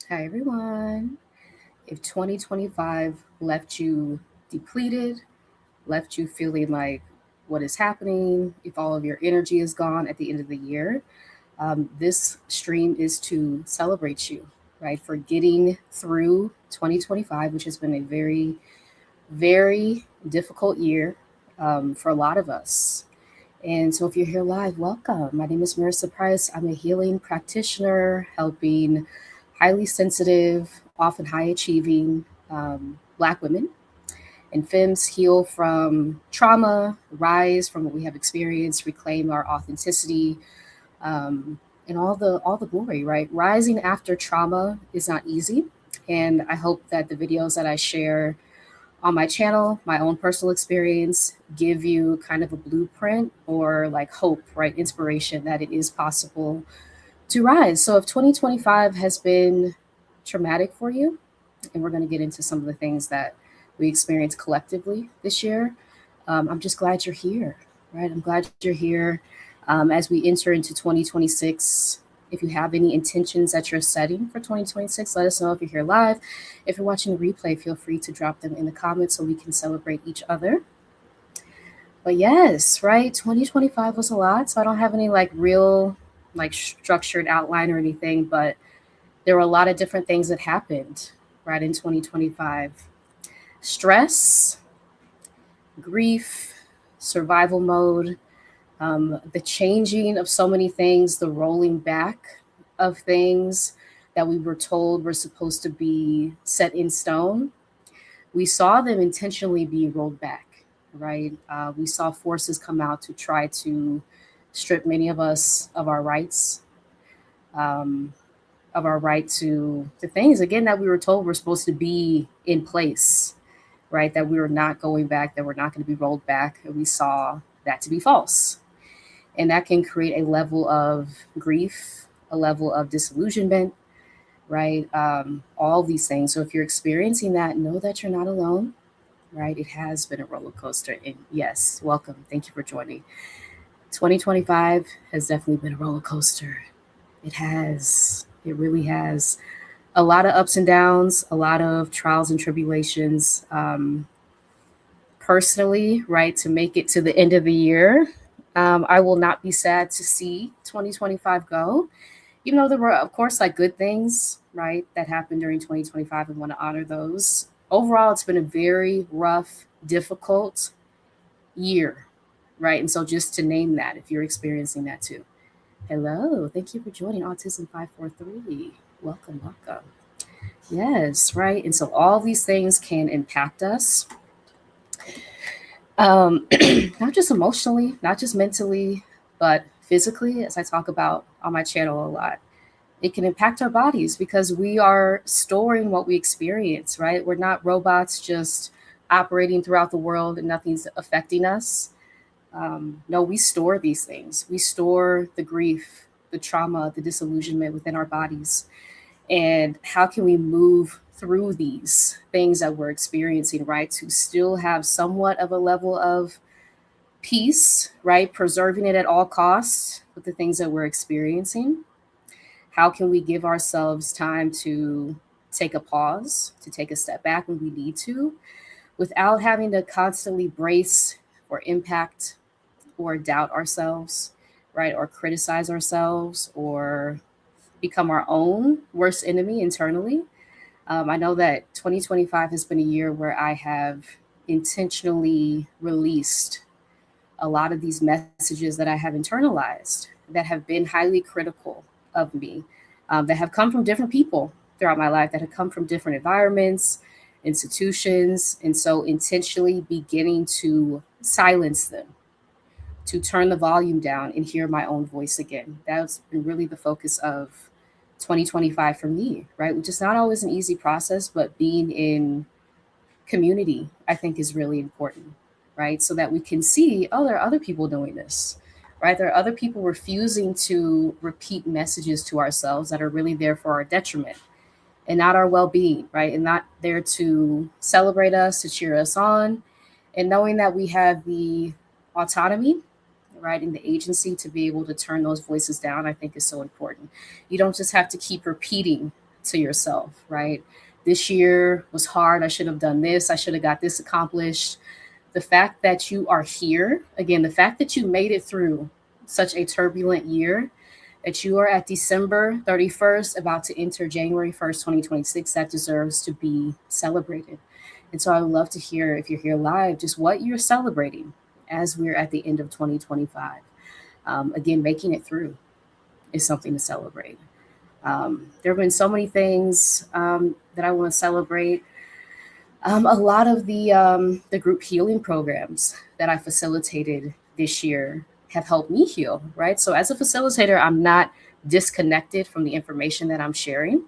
Hi, everyone. If 2025 left you depleted, left you feeling like what is happening, if all of your energy is gone at the end of the year, this stream is to celebrate you, right? For getting through 2025, which has been a very, very difficult year for a lot of us. And so, if you're here live, welcome. My name is Marissa Price. I'm a healing practitioner helping highly sensitive, often high achieving Black women and femmes heal from trauma, rise from what we have experienced, reclaim our authenticity, and all the glory. Right, rising after trauma is not easy, and I hope that the videos that I share on my channel, my own personal experience, give you kind of a blueprint or like hope, right? Inspiration that it is possible to rise. So if 2025 has been traumatic for you, and we're going to get into some of the things that we experienced collectively this year, I'm just glad you're here, right? I'm glad you're here as we enter into 2026. If you have any intentions that you're setting for 2026, let us know if you're here live. If you're watching the replay, feel free to drop them in the comments so we can celebrate each other. But yes, right, 2025 was a lot, so I don't have any like real like structured outline or anything, but there were a lot of different things that happened right in 2025. Stress, grief, survival mode, the changing of so many things, the rolling back of things that we were told were supposed to be set in stone. We saw them intentionally be rolled back, right? We saw forces come out to try to strip many of us um, of our right to things again that we were told were supposed to be in place, right? That we were not going back, that we're not going to be rolled back, and we saw that to be false. And that can create a level of grief, a level of disillusionment, right? All these things. So if you're experiencing that, know that you're not alone, right? It has been a roller coaster. And yes, welcome. Thank you for joining. 2025 has definitely been a roller coaster. It has. It really has. A lot of ups and downs, a lot of trials and tribulations. Personally, right, to make it to the end of the year, I will not be sad to see 2025 go. Even though there were, of course, like good things, right, that happened during 2025 and want to honor those. Overall, it's been a very rough, difficult year, right? And so just to name that, if you're experiencing that too. Hello, thank you for joining Autism 543. Welcome, welcome. Yes, right. And so all these things can impact us, um, not just emotionally, not just mentally, but physically, as I talk about on my channel a lot. It can impact our bodies because we are storing what we experience, right? We're not robots just operating throughout the world and nothing's affecting us. No, we store these things. We store the grief, the trauma, the disillusionment within our bodies. And how can we move through these things that we're experiencing, right? To still have somewhat of a level of peace, right? Preserving it at all costs with the things that we're experiencing. How can we give ourselves time to take a pause, to take a step back when we need to, without having to constantly brace or impact or doubt ourselves, right? Or criticize ourselves or become our own worst enemy internally. I know that 2025 has been a year where I have intentionally released a lot of these messages that I have internalized that have been highly critical of me, that have come from different people throughout my life, that have come from different environments, institutions, and so intentionally beginning to silence them, to turn the volume down and hear my own voice again. That's been really the focus of 2025 for me, right? Which is not always an easy process, but being in community, I think, is really important, right? So that we can see, oh, there are other people doing this, right? There are other people refusing to repeat messages to ourselves that are really there for our detriment and not our well being, right? And not there to celebrate us, to cheer us on. And knowing that we have the autonomy, right, and the agency to be able to turn those voices down, I think is so important. You don't just have to keep repeating to yourself, right? This year was hard. I should have done this. I should have got this accomplished. The fact that you are here, again, the fact that you made it through such a turbulent year, that you are at December 31st, about to enter January 1st, 2026, that deserves to be celebrated. And so I would love to hear, if you're here live, just what you're celebrating as we're at the end of 2025. Again, making it through is something to celebrate. There have been so many things that I want to celebrate. A lot of the group healing programs that I facilitated this year have helped me heal, right? So as a facilitator, I'm not disconnected from the information that I'm sharing,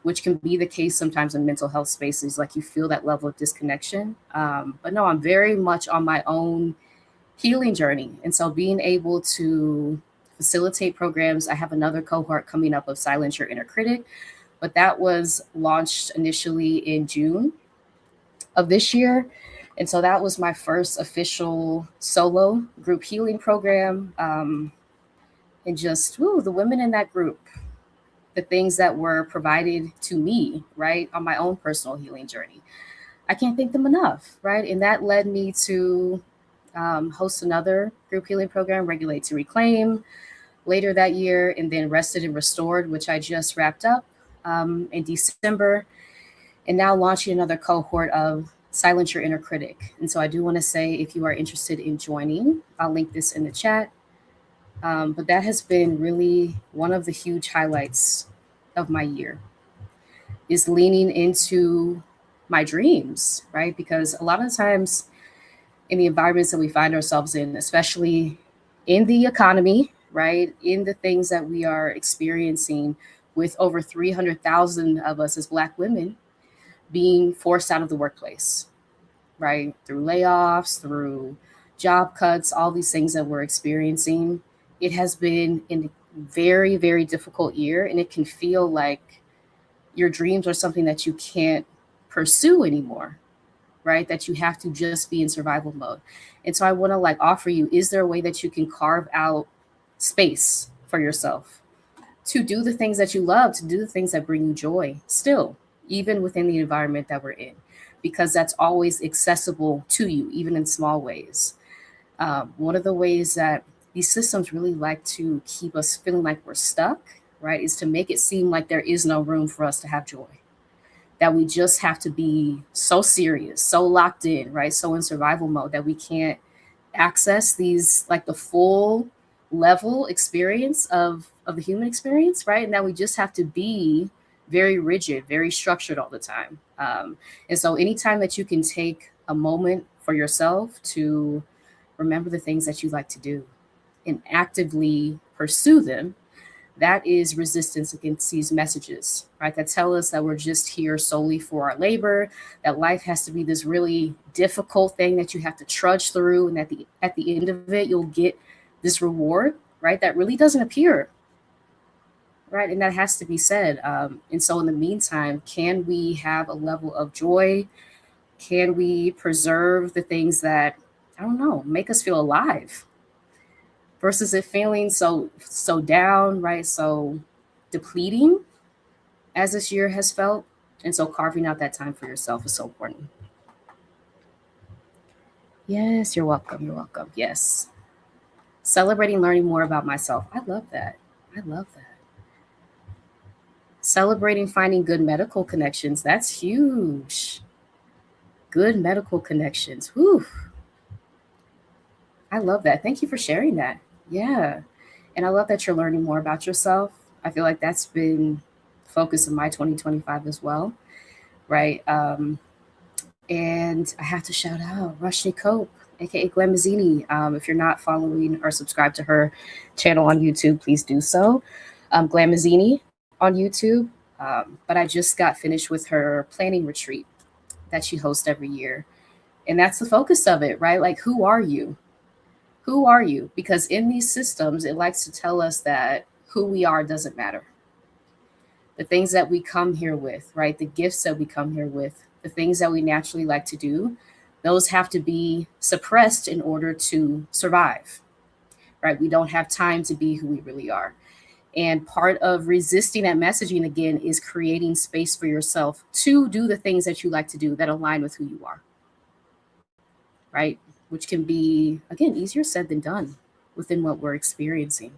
which can be the case sometimes in mental health spaces, like you feel that level of disconnection. But no, I'm very much on my own healing journey. And so being able to facilitate programs, I have another cohort coming up of Silence Your Inner Critic, but that was launched initially in June of this year. And so that was my first official solo group healing program. And just the women in that group, the things that were provided to me, right, on my own personal healing journey, I can't thank them enough, right? And that led me to host another group healing program, Regulate to Reclaim, later that year, and then Rested and Restored, which I just wrapped up in December, and now launching another cohort of Silence Your Inner Critic. And so I do want to say, if you are interested in joining, I'll link this in the chat. But that has been really one of the huge highlights of my year, is leaning into my dreams, right? Because a lot of times in the environments that we find ourselves in, especially in the economy, right, in the things that we are experiencing, with over 300,000 of us as Black women being forced out of the workplace, right, through layoffs, through job cuts, all these things that we're experiencing. It has been a very, very difficult year, and it can feel like your dreams are something that you can't pursue anymore, right? That you have to just be in survival mode. And so I want to offer you, is there a way that you can carve out space for yourself to do the things that you love, to do the things that bring you joy still, even within the environment that we're in, because that's always accessible to you, even in small ways. One of the ways that these systems really like to keep us feeling like we're stuck, right, is to make it seem like there is no room for us to have joy, that we just have to be so serious, so locked in, right, so in survival mode that we can't access these, the full level experience of the human experience, right? And that we just have to be very rigid, very structured all the time. And so anytime that you can take a moment for yourself to remember the things that you like to do and actively pursue them, that is resistance against these messages, right? That tell us that we're just here solely for our labor, that life has to be this really difficult thing that you have to trudge through, and at the end of it, you'll get this reward, right? That really doesn't appear, right? And that has to be said. And so in the meantime, can we have a level of joy? Can we preserve the things that, I don't know, make us feel alive, versus it feeling so down, right? So depleting as this year has felt. And so carving out that time for yourself is so important. Yes, you're welcome. You're welcome. Yes. Celebrating learning more about myself. I love that. I love that. Celebrating finding good medical connections. That's huge. Good medical connections. Whew. I love that. Thank you for sharing that. Yeah. And I love that you're learning more about yourself. I feel like that's been focus of my 2025 as well, right? And I have to shout out Rushni Cope, aka Glamazini. If you're not following or subscribed to her channel on YouTube, please do so. Glamazini on YouTube. But I just got finished with her planning retreat that she hosts every year. And that's the focus of it, right? Like, who are you? Who are you? Because in these systems, it likes to tell us that who we are doesn't matter. The things that we come here with, right? The gifts that we come here with, the things that we naturally like to do, those have to be suppressed in order to survive, right? We don't have time to be who we really are. And part of resisting that messaging again is creating space for yourself to do the things that you like to do that align with who you are, right? Which can be, again, easier said than done within what we're experiencing.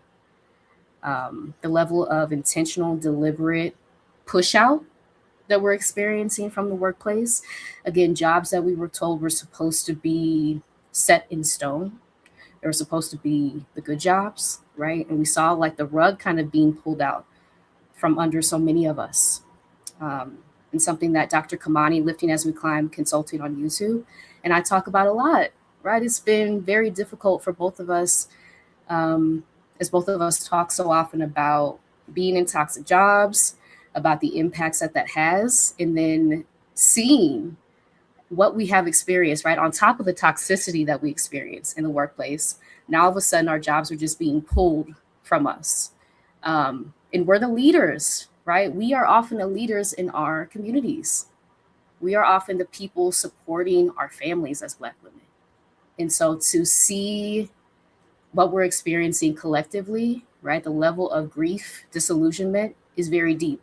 The level of intentional, deliberate push out that we're experiencing from the workplace. Again, jobs that we were told were supposed to be set in stone. They were supposed to be the good jobs, right? And we saw like the rug kind of being pulled out from under so many of us. And something that Dr. Kamani, Lifting as We Climb, consulting on YouTube, and I talk about a lot, right? It's been very difficult for both of us, as both of us talk so often about being in toxic jobs, about the impacts that that has, and then seeing what we have experienced, right? On top of the toxicity that we experience in the workplace, now all of a sudden our jobs are just being pulled from us. And we're the leaders, right? We are often the leaders in our communities. We are often the people supporting our families as Black women. And so to see what we're experiencing collectively, right? The level of grief, disillusionment is very deep.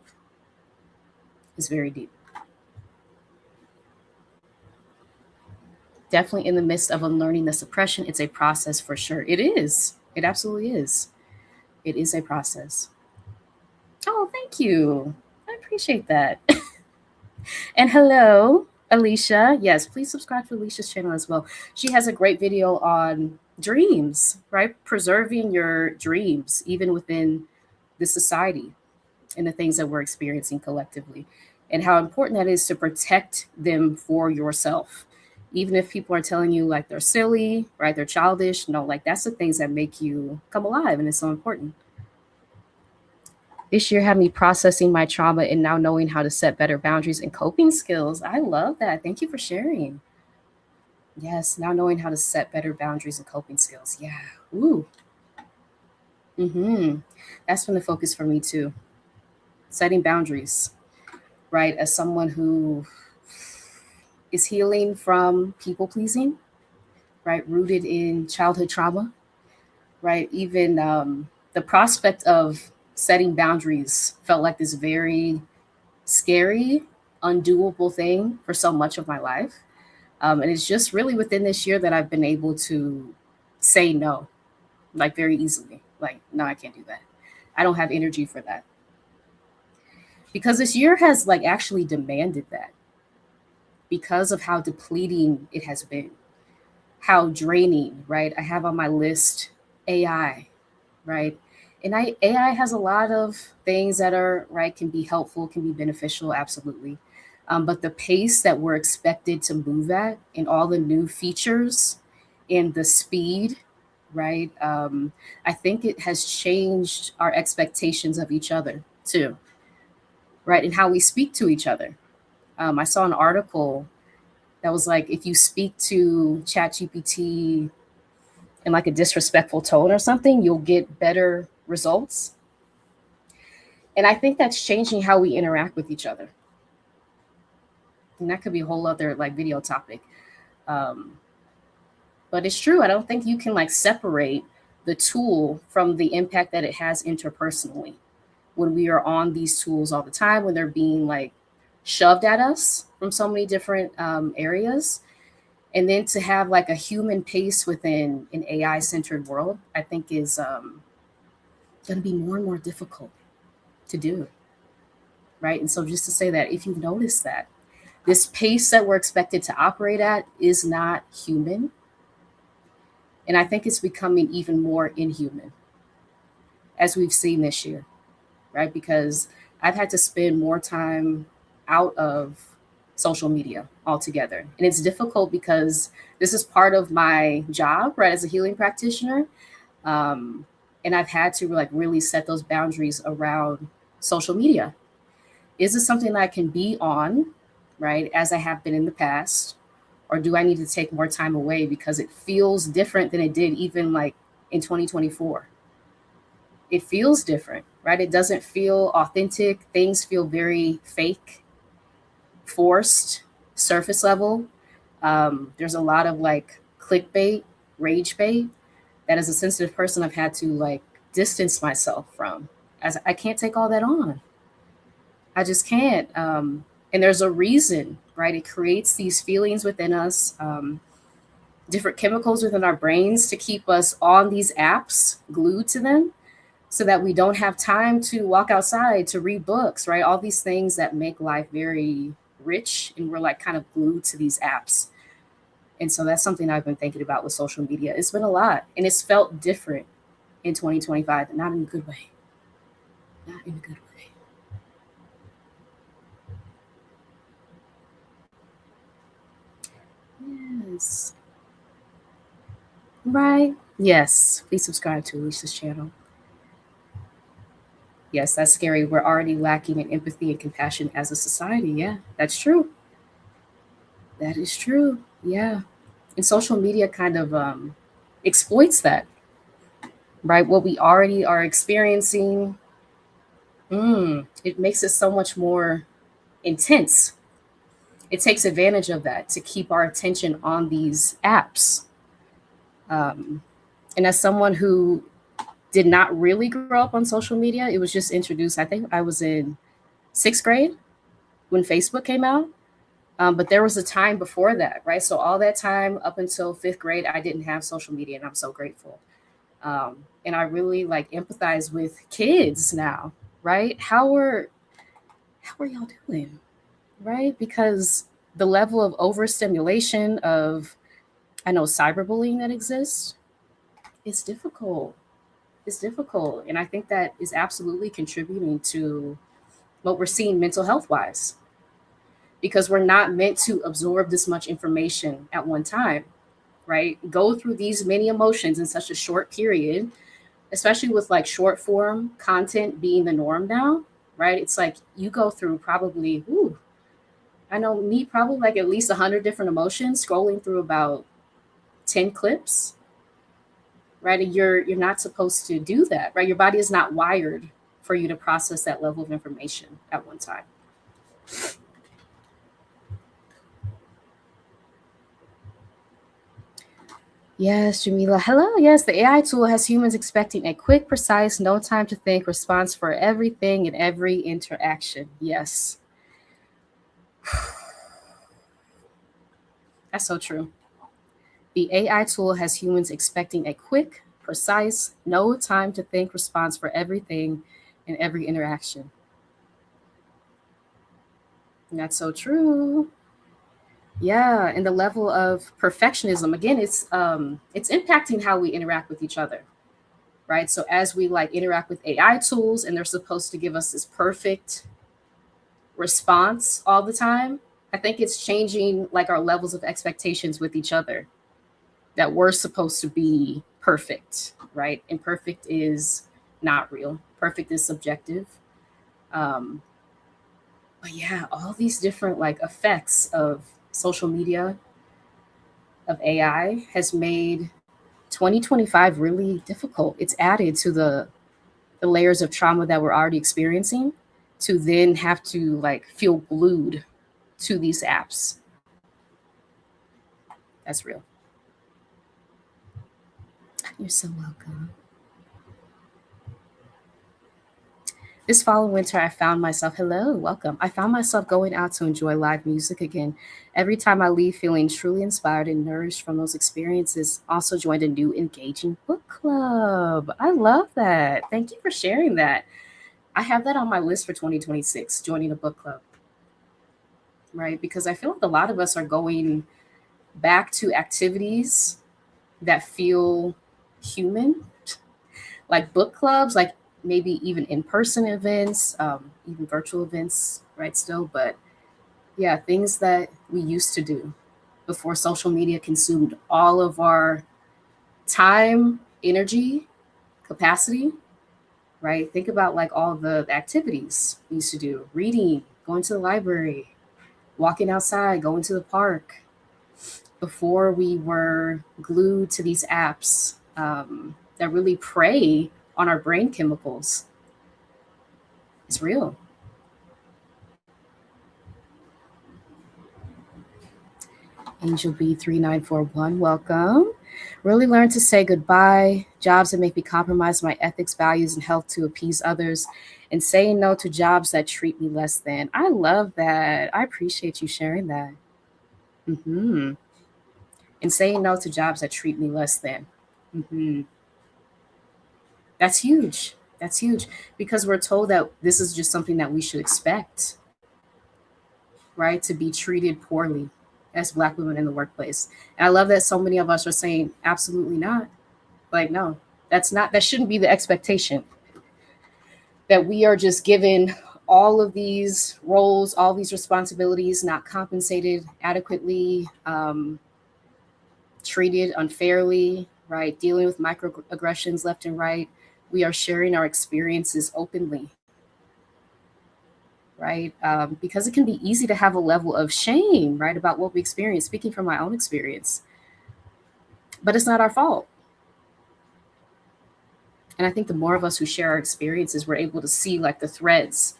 It's very deep. Definitely in the midst of unlearning the suppression. It's a process for sure. It is. It absolutely is. It is a process. Oh, thank you. I appreciate that. And hello, Alicia. Yes, please subscribe to Alicia's channel as well. She has a great video on dreams, right? Preserving your dreams, even within the society and the things that we're experiencing collectively, and how important that is to protect them for yourself. Even if people are telling you like they're silly, right? They're childish. No, like that's the things that make you come alive, and it's so important. This year had me processing my trauma and now knowing how to set better boundaries and coping skills. I love that. Thank you for sharing. Yes, now knowing how to set better boundaries and coping skills. Yeah. Ooh. That's been the focus for me too. Setting boundaries, right? As someone who is healing from people pleasing, right? Rooted in childhood trauma, right? Even the prospect of setting boundaries felt like this very scary, undoable thing for so much of my life. And it's just really within this year that I've been able to say no, like very easily. Like, no, I can't do that. I don't have energy for that. Because this year has like actually demanded that because of how depleting it has been, how draining, right? I have on my list AI, right? And AI has a lot of things that are, right, can be helpful, can be beneficial, absolutely. But the pace that we're expected to move at and all the new features and the speed, right? I think it has changed our expectations of each other too, right? And how we speak to each other. I saw an article that was like, if you speak to ChatGPT in like a disrespectful tone or something, you'll get better results. And I think that's changing how we interact with each other. And that could be a whole other like video topic. But it's true. I don't think you can like separate the tool from the impact that it has interpersonally when we are on these tools all the time, when they're being like shoved at us from so many different areas. And then to have like a human pace within an AI centered world, I think is going to be more and more difficult to do. Right. And so just to say that if you've noticed that this pace that we're expected to operate at is not human. And I think it's becoming even more inhuman as we've seen this year. Right. Because I've had to spend more time out of social media altogether. And it's difficult because this is part of my job, right, as a healing practitioner. And I've had to like really set those boundaries around social media. Is this something that I can be on, right, as I have been in the past? Or do I need to take more time away because it feels different than it did even like in 2024? It feels different, right? It doesn't feel authentic. Things feel very fake, forced, surface level. There's a lot of like clickbait, rage bait that as a sensitive person I've had to like distance myself from I can't take all that on. I just can't. And there's a reason, right? It creates these feelings within us, different chemicals within our brains to keep us on these apps, glued to them, so that we don't have time to walk outside, to read books, right? All these things that make life very rich, and we're like kind of glued to these apps. And so that's something I've been thinking about with social media. It's been a lot, and it's felt different in 2025, not in a good way. Not in a good way. Yes. Right. Yes. Please subscribe to Alicia's channel. Yes, that's scary. We're already lacking in empathy and compassion as a society. Yeah, that's true. That is true. Yeah. And social media kind of exploits that, right? What we already are experiencing, it makes it so much more intense. It takes advantage of that to keep our attention on these apps. And as someone who did not really grow up on social media, it was just introduced. I think I was in 6th grade when Facebook came out. But there was a time before that, right? So all that time up until 5th grade, I didn't have social media, and I'm so grateful. And I really like empathize with kids now, right? How are y'all doing, right? Because the level of overstimulation of, I know, cyberbullying that exists, it's difficult. It's difficult, and I think that is absolutely contributing to what we're seeing mental health wise, because we're not meant to absorb this much information at one time, right? Go through these many emotions in such a short period, especially with like short form content being the norm now, right? It's like you go through probably, I know me, probably like at least 100 different emotions scrolling through about 10 clips, right? And you're not supposed to do that, right? Your body is not wired for you to process that level of information at one time. Yes, Jamila. Hello. Yes, the AI tool has humans expecting a quick, precise, no time to think response for everything and every interaction. Yes. That's so true. The AI tool has humans expecting a quick, precise, no time to think response for everything and every interaction. And that's so true. Yeah, and the level of perfectionism, again, it's impacting how we interact with each other, right? So as we like interact with AI tools and they're supposed to give us this perfect response all the time, I think it's changing like our levels of expectations with each other, that we're supposed to be perfect, right? And perfect is not real. Perfect is subjective. Um, but yeah, all these different like effects of social media, of AI, has made 2025 really difficult. It's added to the layers of trauma that we're already experiencing, to then have to like feel glued to these apps. That's real. You're so welcome. This fall and winter, I found myself, hello, welcome. I found myself going out to enjoy live music again. Every time I leave feeling truly inspired and nourished from those experiences. Also joined a new engaging book club. I love that. Thank you for sharing that. I have that on my list for 2026, joining a book club, right? Because I feel like a lot of us are going back to activities that feel human, like book clubs, like maybe even in-person events, even virtual events, right? Still, but yeah, things that we used to do before social media consumed all of our time, energy, capacity, right? Think about like all the activities we used to do: reading, going to the library, walking outside, going to the park, before we were glued to these apps that really prey on our brain chemicals. It's real. Angel B3941, welcome. Really learn to say goodbye. Jobs that make me compromise my ethics, values, and health to appease others. And saying no to jobs that treat me less than. I love that. I appreciate you sharing that. Mm-hmm. And saying no to jobs that treat me less than. Mm-hmm. That's huge. That's huge because we're told that this is just something that we should expect, right? To be treated poorly as Black women in the workplace. And I love that so many of us are saying, absolutely not. Like, no, that shouldn't be the expectation. That we are just given all of these roles, all these responsibilities, not compensated adequately, treated unfairly, right? Dealing with microaggressions left and right. We are sharing our experiences openly, right? Because it can be easy to have a level of shame, right, about what we experience, speaking from my own experience. But it's not our fault. And I think the more of us who share our experiences, we're able to see like the threads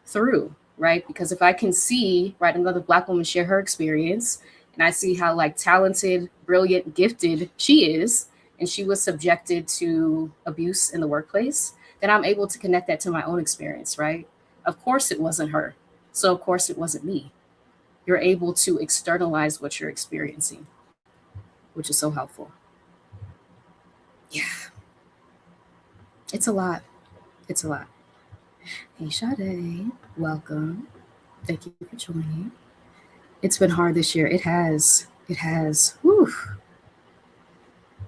through, right? Because if I can see, right, another Black woman share her experience, and I see how like talented, brilliant, gifted she is, and she was subjected to abuse in the workplace, then I'm able to connect that to my own experience, right? Of course it wasn't her. So of course it wasn't me. You're able to externalize what you're experiencing, which is so helpful. Yeah. It's a lot. It's a lot. Hey, Sade, welcome. Thank you for joining. It's been hard this year. It has. It has. Whew.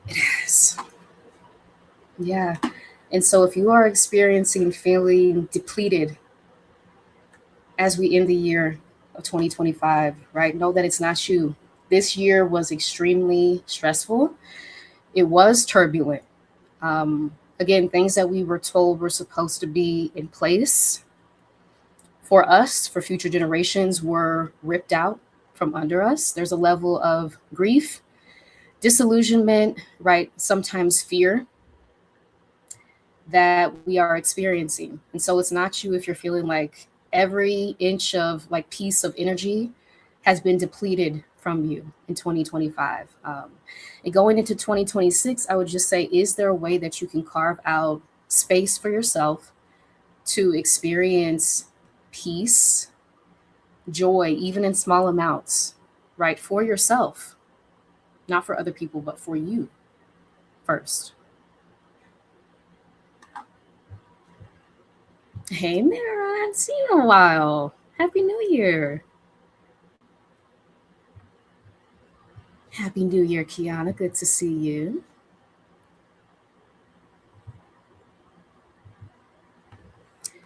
It has. Yeah. And so if you are experiencing feeling depleted as we end the year of 2025, right, know that it's not you. This year was extremely stressful. It was turbulent. Again, things that we were told were supposed to be in place for us, for future generations, were ripped out from under us. There's a level of grief, disillusionment, right? Sometimes fear that we are experiencing. And so it's not you if you're feeling like every inch of like piece of energy has been depleted from you in 2025. And going into 2026, I would just say, is there a way that you can carve out space for yourself to experience peace, joy, even in small amounts, right? For yourself, not for other people, but for you first. Hey, Mara, I haven't seen you in a while. Happy New Year. Happy New Year, Kiana. Good to see you.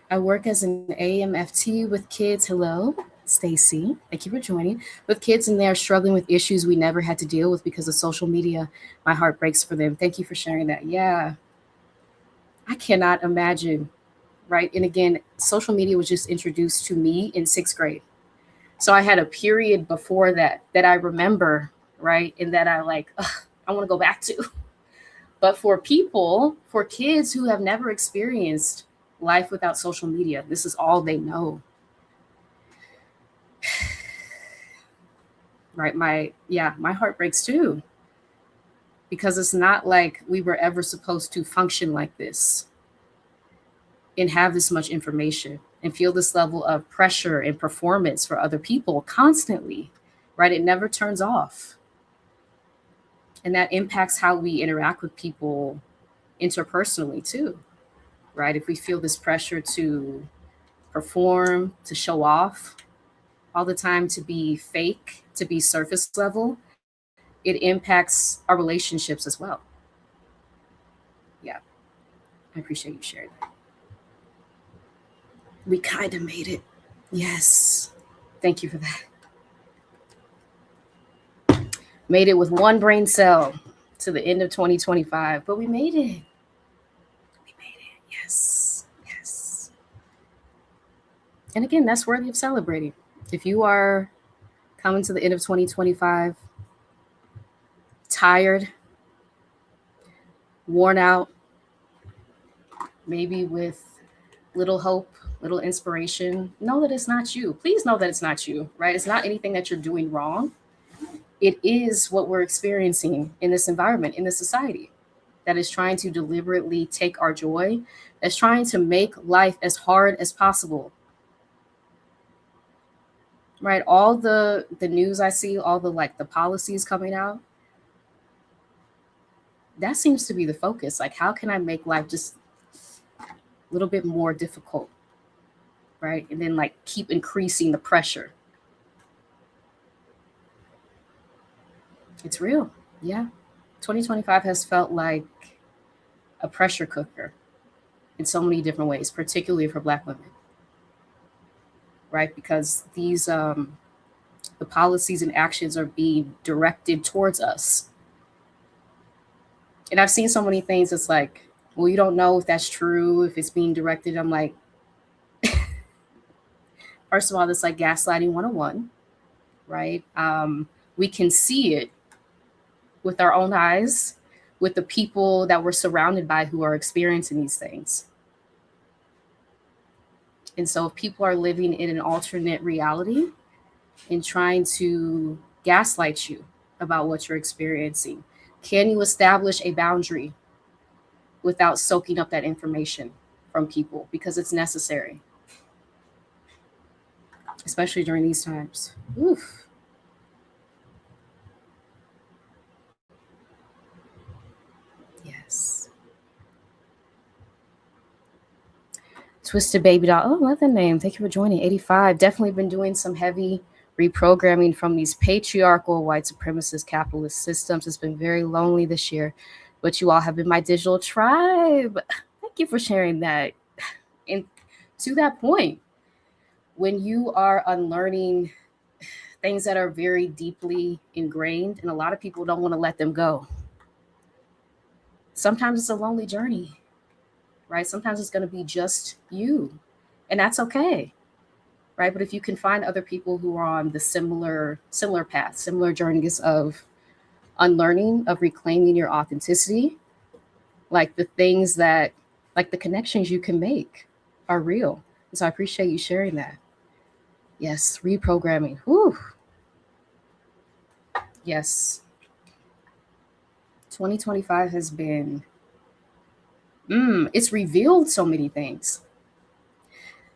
I work as an AMFT with kids. Hello, Stacy. Thank you for joining. With kids, and they are struggling with issues we never had to deal with because of social media. My heart breaks for them. Thank you for sharing that. Yeah, I cannot imagine, right? And again, social media was just introduced to me in sixth grade. So I had a period before that I remember, right? And that I like, ugh, I want to go back to. But for people, for kids who have never experienced life without social media, this is all they know. Right? My heart breaks too. Because it's not like we were ever supposed to function like this and have this much information and feel this level of pressure and performance for other people constantly, right? It never turns off. And that impacts how we interact with people interpersonally too, right? If we feel this pressure to perform, to show off all the time, to be fake, to be surface level, it impacts our relationships as well. Yeah, I appreciate you sharing that. We kind of made it. Yes. Thank you for that. Made it with one brain cell to the end of 2025, but we made it. We made it. Yes. Yes. And again, that's worthy of celebrating. If you are coming to the end of 2025 tired, worn out, maybe with little hope, little inspiration, know that it's not you. Please know that it's not you, right? It's not anything that you're doing wrong. it is what we're experiencing in this environment, in this society that is trying to deliberately take our joy, that's trying to make life as hard as possible. Right? All the news I see, all the like the policies coming out, that seems to be the focus. Like, how can I make life just a little bit more difficult? Right? And then like keep increasing the pressure. It's real. Yeah. 2025 has felt like a pressure cooker in so many different ways, particularly for Black women, right? Because these the policies and actions are being directed towards us. And I've seen so many things. It's like, well, you don't know if that's true, if it's being directed. I'm like, first of all, it's like gaslighting 101, right? We can see it with our own eyes, with the people that we're surrounded by who are experiencing these things. And so if people are living in an alternate reality and trying to gaslight you about what you're experiencing, can you establish a boundary without soaking up that information from people? Because it's necessary, especially during these times. Oof. Yes. Twisted Baby Doll. Oh, love the name. Thank you for joining. 85. Definitely been doing some heavy reprogramming from these patriarchal, white supremacist, capitalist systems. It's been very lonely this year, but you all have been my digital tribe. Thank you for sharing that. And to that point, when you are unlearning things that are very deeply ingrained, and a lot of people don't want to let them go, sometimes it's a lonely journey, right? Sometimes it's going to be just you, and that's okay, right? But if you can find other people who are on the similar path, similar journeys of unlearning, of reclaiming your authenticity, like the things that, like the connections you can make are real. And so I appreciate you sharing that. Yes, reprogramming. Whew. Yes. 2025 has been, it's revealed so many things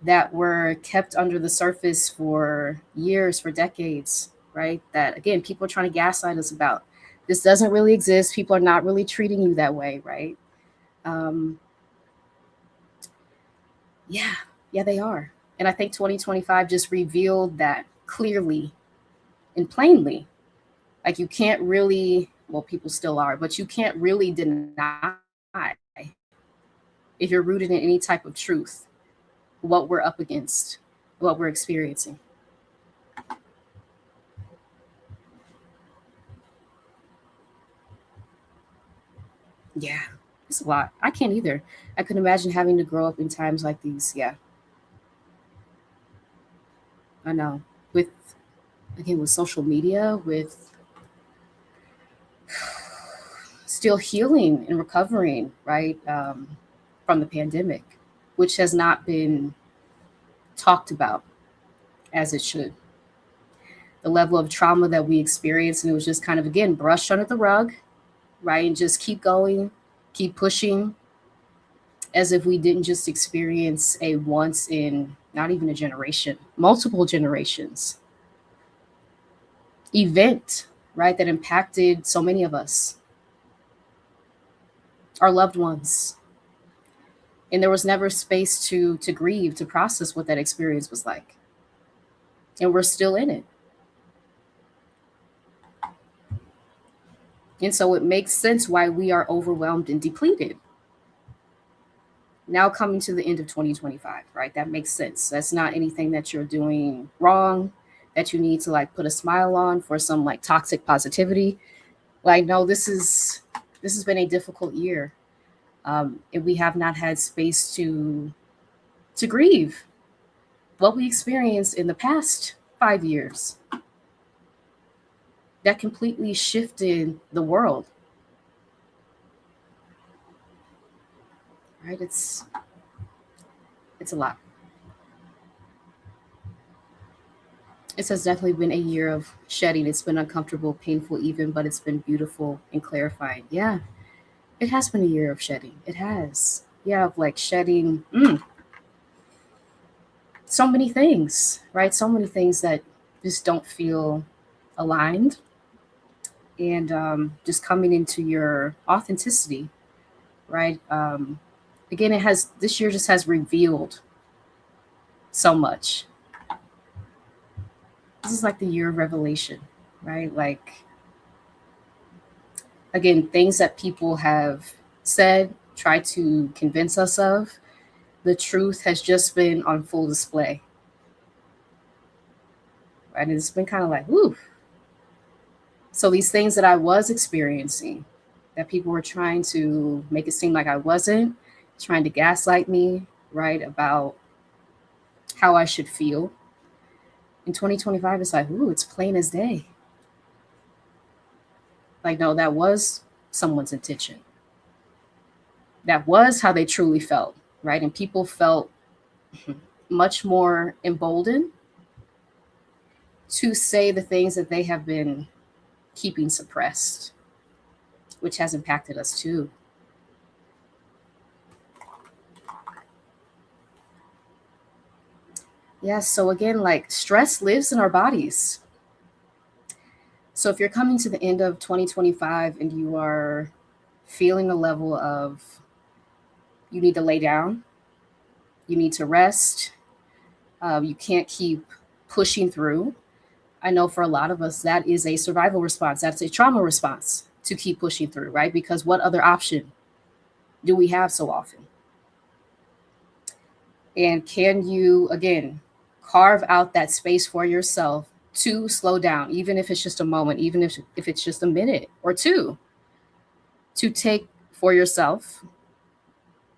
that were kept under the surface for years, for decades, right? That again, people are trying to gaslight us about. This doesn't really exist. People are not really treating you that way, right? Um, yeah, yeah, they are. And I think 2025 just revealed that clearly and plainly. Like you can't really, well, people still are, but you can't really deny if you're rooted in any type of truth what we're up against, what we're experiencing. Yeah, it's a lot. I can't either. I could imagine having to grow up in times like these. Yeah, I know. With again, with social media, with still healing and recovering, right, from the pandemic, which has not been talked about as it should. The level of trauma that we experienced, and it was just kind of again brushed under the rug, right, and just keep going, keep pushing, as if we didn't just experience a once in not even a generation, multiple generations event, right, that impacted so many of us, our loved ones. And there was never space to grieve, to process what that experience was like. And we're still in it. And so it makes sense why we are overwhelmed and depleted. Now coming to the end of 2025, right? That makes sense. That's not anything that you're doing wrong, that you need to like put a smile on for some like toxic positivity. Like, no, this has been a difficult year. And we have not had space to grieve what we experienced in the past 5 years. That completely shifted the world. Right? It's a lot. It has definitely been a year of shedding. It's been uncomfortable, painful even, but it's been beautiful and clarifying. Yeah, it has been a year of shedding. It has. Yeah, of like shedding so many things, right? So many things that just don't feel aligned, and just coming into your authenticity, right? Again, it has, this year just has revealed so much. This is like the year of revelation, right? Like, again, things that people have said, tried to convince us of, the truth has just been on full display, right? And it's been kind of like, whoo. So these things that I was experiencing, that people were trying to make it seem like I wasn't, trying to gaslight me, right, about how I should feel. In 2025, it's like, ooh, it's plain as day. Like, no, that was someone's intention. That was how they truly felt, right? And people felt much more emboldened to say the things that they have been keeping suppressed, which has impacted us too. Yeah, so again, like stress lives in our bodies. So if you're coming to the end of 2025 and you are feeling a level of you need to lay down, you need to rest, you can't keep pushing through. I know for a lot of us, that is a survival response. That's a trauma response to keep pushing through, right? Because what other option do we have so often? And can you, again, carve out that space for yourself to slow down, even if it's just a moment, even if it's just a minute or two, to take for yourself,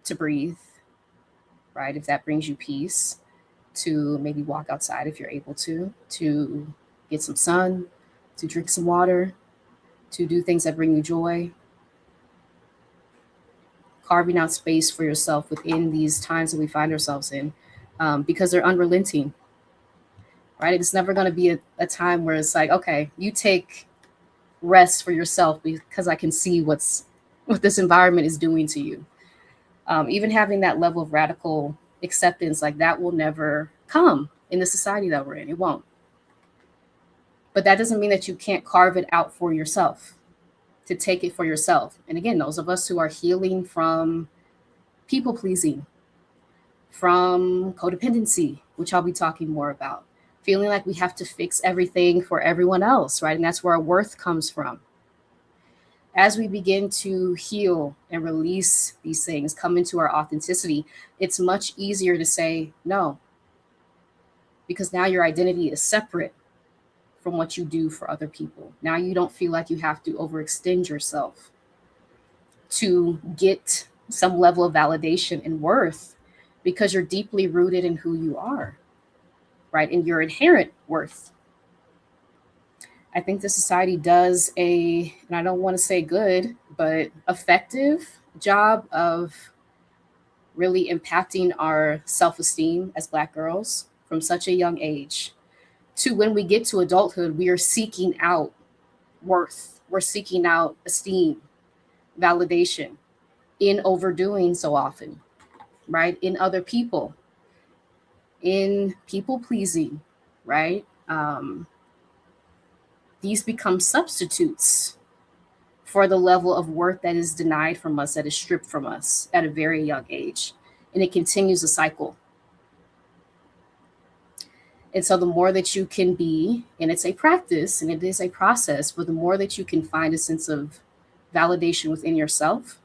to breathe, right? If that brings you peace, to maybe walk outside if you're able to get some sun, to drink some water, to do things that bring you joy, carving out space for yourself within these times that we find ourselves in, because they're unrelenting, right? It's never going to be a time where it's like, okay, you take rest for yourself because I can see what this environment is doing to you. Even having that level of radical acceptance, like that will never come in the society that we're in. It won't. But that doesn't mean that you can't carve it out for yourself, to take it for yourself. And again, those of us who are healing from people pleasing, from codependency, which I'll be talking more about, feeling like we have to fix everything for everyone else, right? And that's where our worth comes from. As we begin to heal and release these things, come into our authenticity, it's much easier to say no, because now your identity is separate from what you do for other people. Now you don't feel like you have to overextend yourself to get some level of validation and worth, because you're deeply rooted in who you are, right? In your inherent worth. I think the society does and I don't want to say good, but effective job of really impacting our self esteem as Black girls from such a young age, to when we get to adulthood, we are seeking out worth, we're seeking out esteem, validation, in overdoing so often, right? In other people, in people pleasing, right? These become substitutes for the level of worth that is denied from us, that is stripped from us at a very young age. And it continues a cycle. And so the more that you can be, and it's a practice and it is a process, but the more that you can find a sense of validation within yourself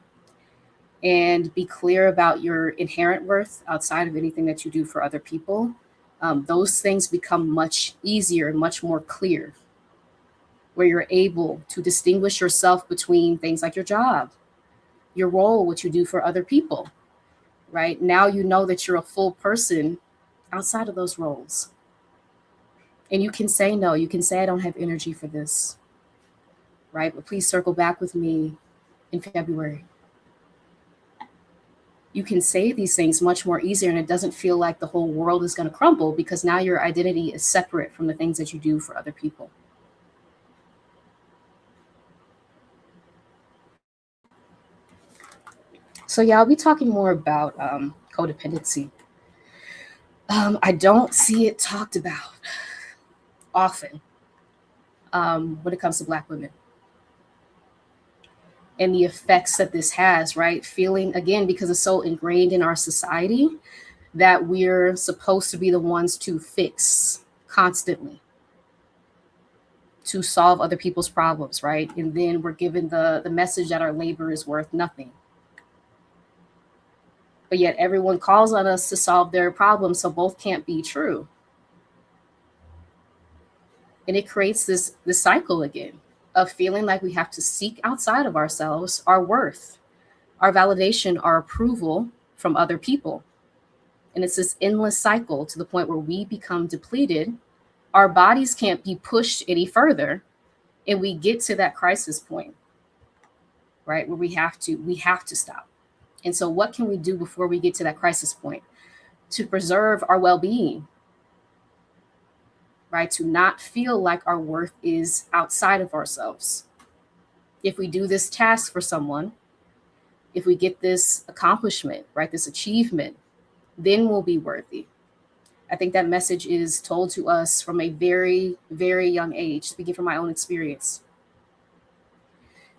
and be clear about your inherent worth outside of anything that you do for other people, those things become much easier and much more clear, where you're able to distinguish yourself between things like your job, your role, what you do for other people, right? Now you know that you're a full person outside of those roles. And you can say no, you can say, I don't have energy for this, right? But please circle back with me in February. you can say these things much more easier, and it doesn't feel like the whole world is going to crumble, because now your identity is separate from the things that you do for other people. So yeah, I'll be talking more about codependency. I don't see it talked about often when it comes to Black women, and the effects that this has, right? Feeling, again, because it's so ingrained in our society that we're supposed to be the ones to fix constantly, to solve other people's problems, right? And then we're given the message that our labor is worth nothing. But yet everyone calls on us to solve their problems, so both can't be true. And it creates this cycle again of feeling like we have to seek outside of ourselves our worth, our validation, our approval from other people. And it's this endless cycle to the point where we become depleted. Our bodies can't be pushed any further. And we get to that crisis point, right? Where we have to stop. And so what can we do before we get to that crisis point to preserve our well-being, right? To not feel like our worth is outside of ourselves. If we do this task for someone, if we get this accomplishment, right, this achievement, then we'll be worthy. I think that message is told to us from a very, very young age, speaking from my own experience,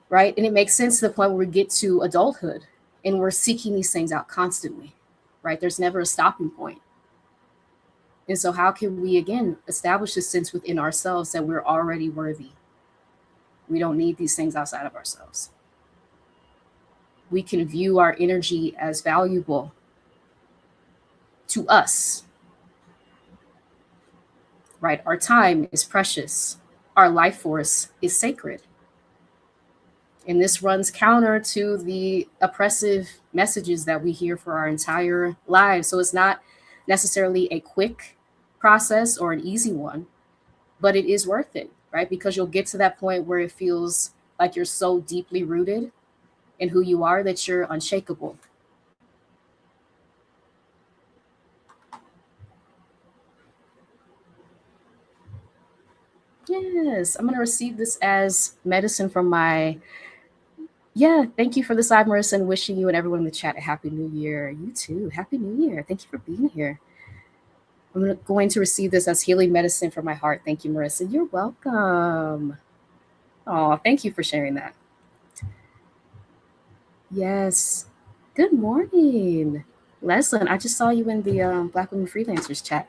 right? And it makes sense to the point where we get to adulthood and we're seeking these things out constantly, right? There's never a stopping point. And so how can we, again, establish this sense within ourselves that we're already worthy? We don't need these things outside of ourselves. We can view our energy as valuable to us, right? Our time is precious. Our life force is sacred. And this runs counter to the oppressive messages that we hear for our entire lives. So it's not necessarily a quick process or an easy one, but it is worth it, right? Because you'll get to that point where it feels like you're so deeply rooted in who you are that you're unshakable. Yes, I'm going to receive this as medicine from my. Yeah, thank you for the side, Marissa, and wishing you and everyone in the chat a happy new year. You too. Happy new year. Thank you for being here. I'm going to receive this as healing medicine for my heart. Thank you, Marissa. You're welcome. Oh, thank you for sharing that. Yes. Good morning, Leslin. I just saw you in the Black Women Freelancers chat.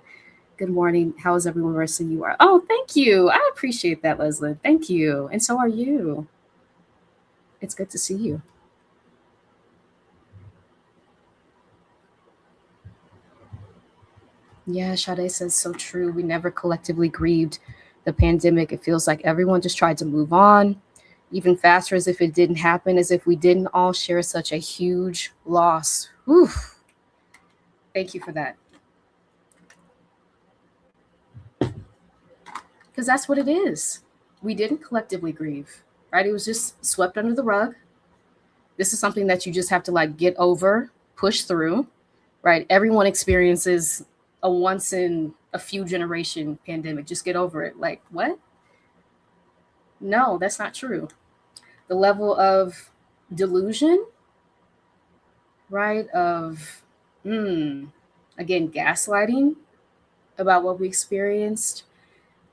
Good morning. How is everyone, Marissa? You are. Oh, thank you. I appreciate that, Leslin. Thank you. And so are you. It's good to see you. Yeah, Sade says so true. We never collectively grieved the pandemic. It feels like everyone just tried to move on even faster, as if it didn't happen, as if we didn't all share such a huge loss. Whew. Thank you for that. Because that's what it is. We didn't collectively grieve, right? It was just swept under the rug. This is something that you just have to like get over, push through, right? Everyone experiences a once in a few generation pandemic. Just get over it. Like, what? No, that's not true. The level of delusion, right? Of, again, gaslighting about what we experienced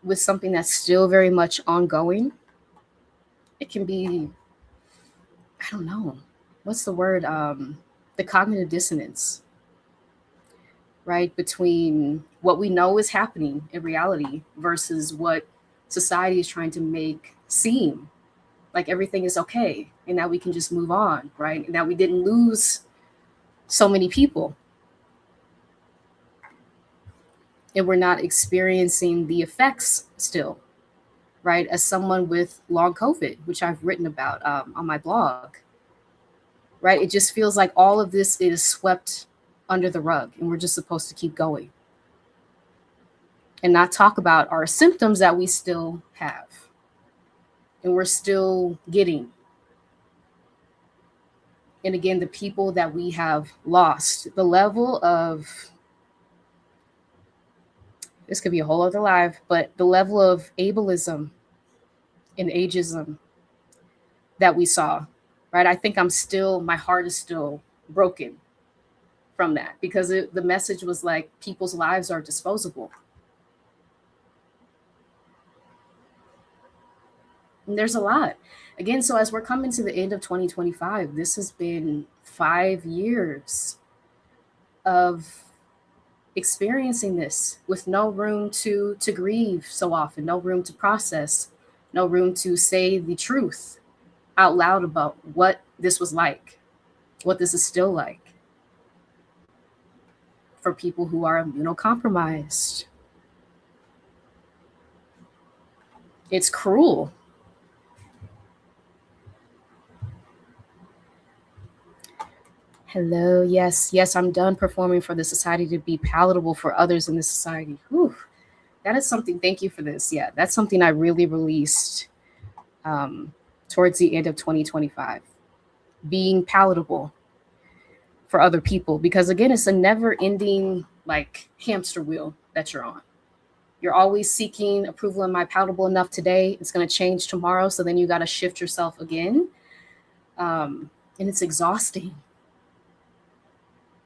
with something that's still very much ongoing. It can be, I don't know, what's the word? The cognitive dissonance, right? Between what we know is happening in reality versus what society is trying to make seem like everything is okay and that we can just move on, right? And that we didn't lose so many people. And we're not experiencing the effects still, right? As someone with long COVID, which I've written about on my blog, right? It just feels like all of this is swept under the rug and we're just supposed to keep going and not talk about our symptoms that we still have and we're still getting. And again, the people that we have lost, the level of, this could be a whole other live, but the level of ableism and ageism that we saw, right? I think my heart is still broken from that, because the message was like, people's lives are disposable. And there's a lot. Again, so as we're coming to the end of 2025, this has been 5 years of experiencing this with no room to grieve so often, no room to process, no room to say the truth out loud about what this was like, what this is still like for people who are immunocompromised. It's cruel. Hello, yes, I'm done performing for the society to be palatable for others in the society. Whew. That is something, thank you for this. Yeah, that's something I really released towards the end of 2025. Being palatable for other people, because again, it's a never ending like hamster wheel that you're on. You're always seeking approval. Am I palatable enough today? It's going to change tomorrow. So then you got to shift yourself again. And it's exhausting.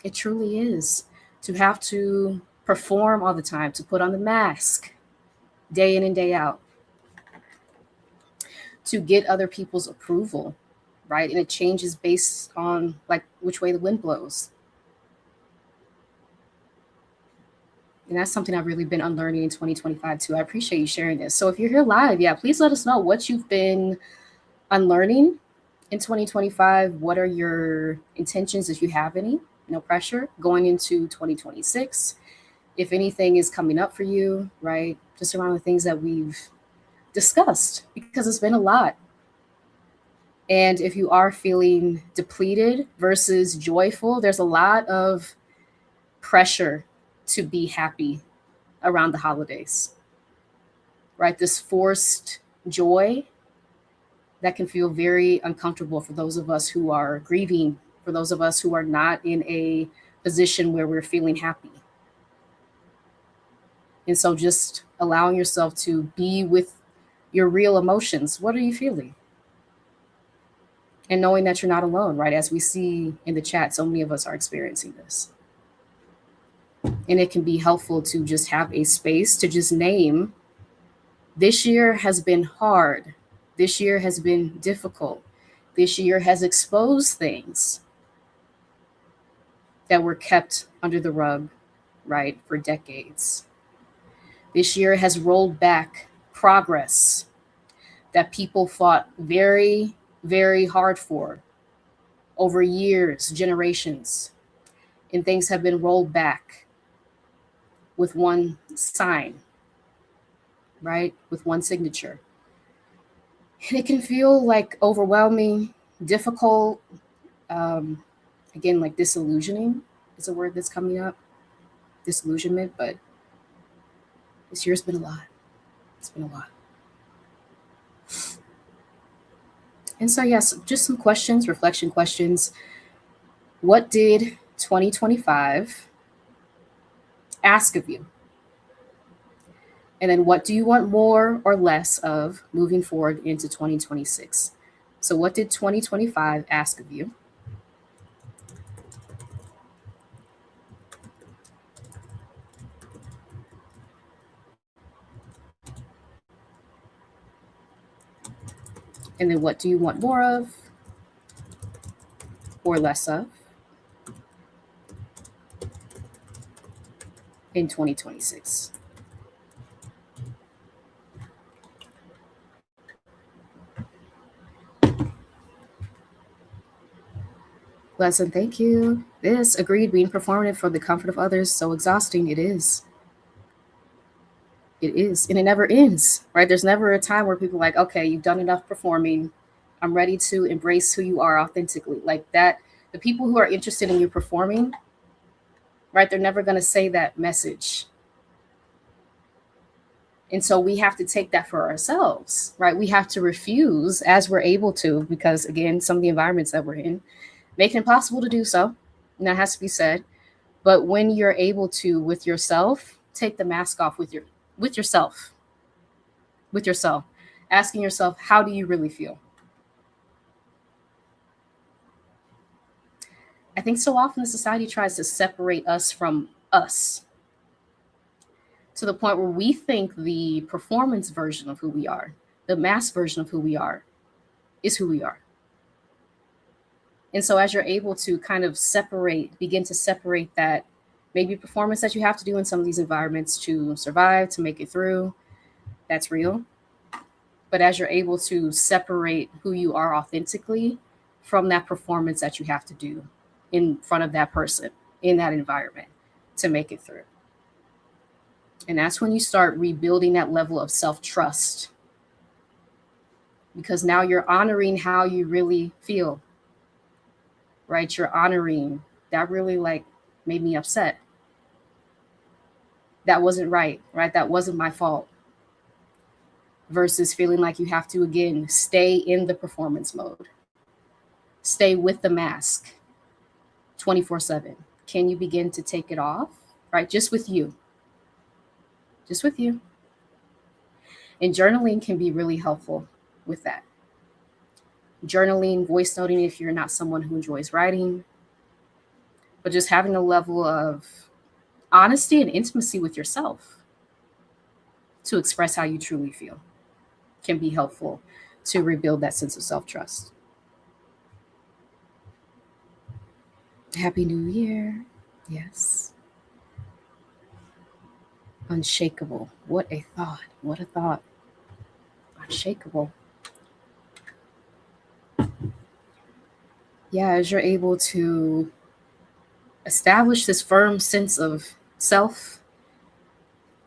It truly is, to have to perform all the time, to put on the mask day in and day out, to get other people's approval, right? And it changes based on like which way the wind blows. And that's something I've really been unlearning in 2025 too. I appreciate you sharing this. So if you're here live, yeah, please let us know what you've been unlearning in 2025. What are your intentions, if you have any? No pressure going into 2026. If anything is coming up for you, right? Just around the things that we've discussed, because it's been a lot. And if you are feeling depleted versus joyful, there's a lot of pressure to be happy around the holidays, right? This forced joy that can feel very uncomfortable for those of us who are grieving, for those of us who are not in a position where we're feeling happy. And so just allowing yourself to be with your real emotions. What are you feeling? And knowing that you're not alone, right? As we see in the chat, so many of us are experiencing this. And it can be helpful to just have a space to just name, this year has been hard. This year has been difficult. This year has exposed things that were kept under the rug, right, for decades. This year has rolled back progress that people fought very, very hard for over years, generations, and things have been rolled back with one sign, right? With one signature. And it can feel like overwhelming, difficult. Again, like disillusioning is a word that's coming up. Disillusionment, but this year's been a lot. It's been a lot. And so, yes, just some questions, reflection questions. What did 2025 ask of you? And then what do you want more or less of moving forward into 2026? So what did 2025 ask of you? And then what do you want more of or less of in 2026? Lesson, thank you. This agreed, being performative for the comfort of others, so exhausting. It is. It is. And it never ends, right? There's never a time where people are like, okay, you've done enough performing. I'm ready to embrace who you are authentically. Like that, the people who are interested in you performing, right? They're never going to say that message. And so we have to take that for ourselves, right? We have to refuse as we're able to, because again, some of the environments that we're in, make it impossible to do so. And that has to be said. But when you're able to, with yourself, take the mask off with yourself, with yourself, asking yourself, how do you really feel? I think so often the society tries to separate us from us to the point where we think the performance version of who we are, the mass version of who we are, is who we are. And so as you're able to kind of begin to separate that maybe performance that you have to do in some of these environments to survive, to make it through, that's real. But as you're able to separate who you are authentically from that performance that you have to do in front of that person in that environment to make it through. And that's when you start rebuilding that level of self-trust, because now you're honoring how you really feel, right? You're honoring that really made me upset. That wasn't right? That wasn't my fault. Versus feeling like you have to, again, stay in the performance mode, stay with the mask 24/7. Can you begin to take it off, right? Just with you. Just with you. And journaling can be really helpful with that. Journaling, voice noting if you're not someone who enjoys writing, but just having a level of honesty and intimacy with yourself to express how you truly feel can be helpful to rebuild that sense of self-trust. Happy New Year. Yes. Unshakable. What a thought. What a thought. Unshakable. Yeah, as you're able to establish this firm sense of self,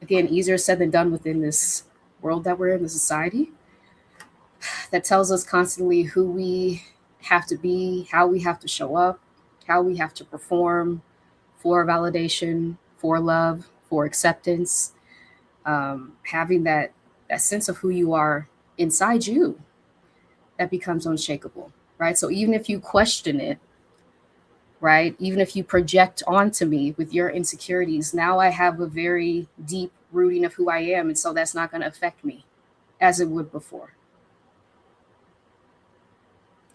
again, easier said than done within this world that we're in, the society that tells us constantly who we have to be, how we have to show up, how we have to perform for validation, for love, for acceptance. Having that sense of who you are inside you, that becomes unshakable, right? So even if you question it, right, even if you project onto me with your insecurities, now I have a very deep rooting of who I am, and so that's not going to affect me as it would before.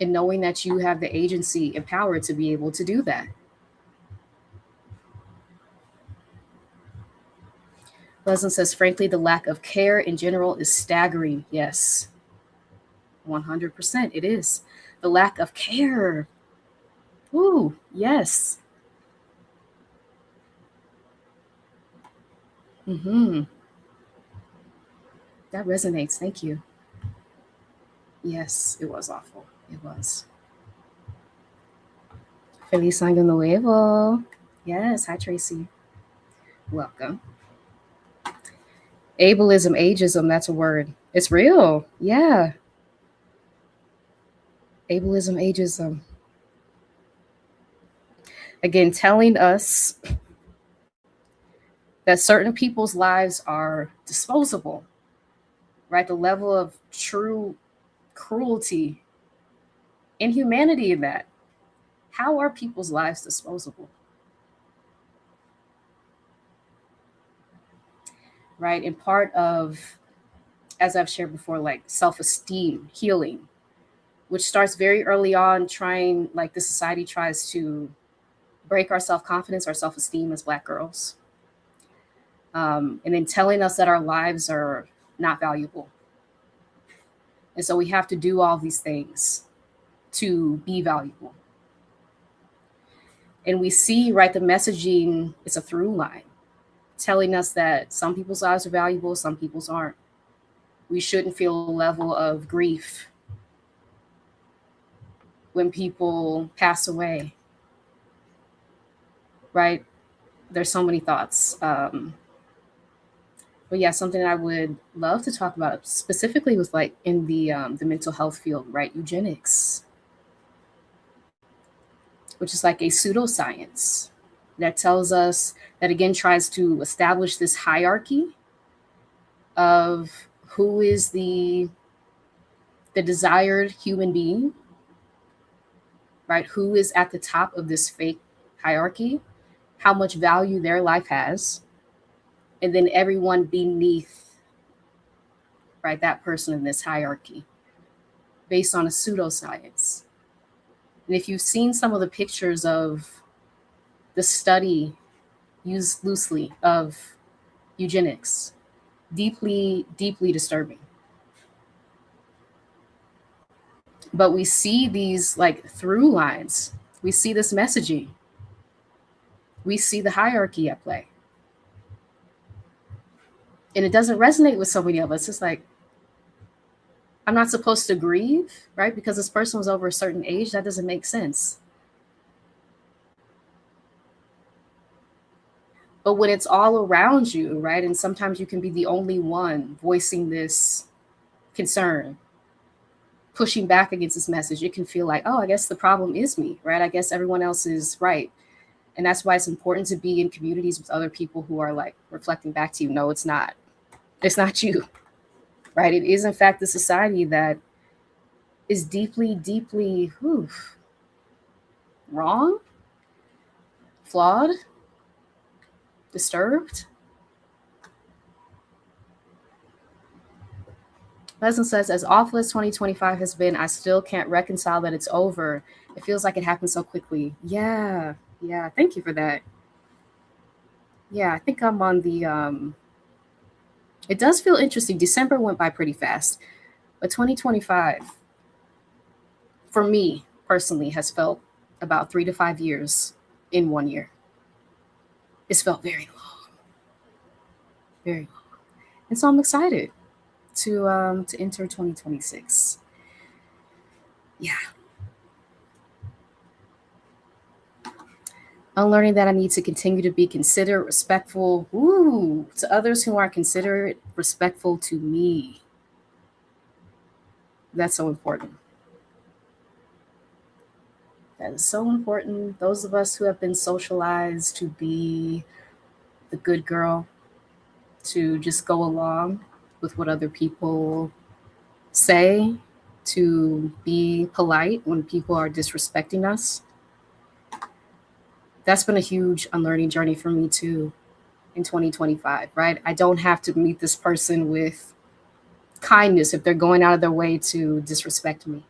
And knowing that you have the agency and power to be able to do that. Leslie says, frankly, the lack of care in general is staggering. Yes, 100%. It is. The lack of care. Ooh, yes. Mm-hmm. That resonates. Thank you. Yes, it was awful. It was. Feliz Año Nuevo. Yes. Hi, Tracy. Welcome. Ableism, ageism, that's a word. It's real. Yeah. Ableism, ageism. Again, telling us that certain people's lives are disposable, right? The level of true cruelty, inhumanity in that. How are people's lives disposable? Right? And part of, as I've shared before, like self-esteem, healing, which starts very early on, trying, like the society tries to break our self-confidence, our self-esteem as Black girls. And then telling us that our lives are not valuable. And so we have to do all these things to be valuable. And we see, right, the messaging, it's a through line, telling us that some people's lives are valuable, some people's aren't. We shouldn't feel a level of grief when people pass away, right? There's so many thoughts. But yeah, something I would love to talk about specifically with like in the mental health field, right? Eugenics, which is like a pseudoscience that tells us that, again, tries to establish this hierarchy of who is the desired human being, right? Who is at the top of this fake hierarchy, how much value their life has, and then everyone beneath, right, that person in this hierarchy based on a pseudoscience. And if you've seen some of the pictures of the study used loosely of eugenics, deeply, deeply disturbing. But we see these like through lines. We see this messaging. We see the hierarchy at play. And it doesn't resonate with so many of us. It's like, I'm not supposed to grieve, right? Because this person was over a certain age. That doesn't make sense. But when it's all around you, right? And sometimes you can be the only one voicing this concern, pushing back against this message, it can feel like, oh, I guess the problem is me, right? I guess everyone else is right. And that's why it's important to be in communities with other people who are like reflecting back to you. No, it's not. It's not you, right? It is, in fact, the society that is deeply, deeply wrong, flawed, disturbed. Pleasant says, as awful as 2025 has been, I still can't reconcile that it's over. It feels like it happened so quickly. Yeah. Thank you for that. Yeah, I think I'm on the it does feel interesting. December went by pretty fast. But 2025, for me personally, has felt about 3 to 5 years in 1 year. It's felt very long. Very long. And so I'm excited to enter 2026. Yeah. Unlearning that I need to continue to be considerate, respectful, to others who aren't considerate, respectful to me. That's so important. That is so important. Those of us who have been socialized to be the good girl, to just go along with what other people say, to be polite when people are disrespecting us. That's been a huge unlearning journey for me too in 2025, right? I don't have to meet this person with kindness if they're going out of their way to disrespect me,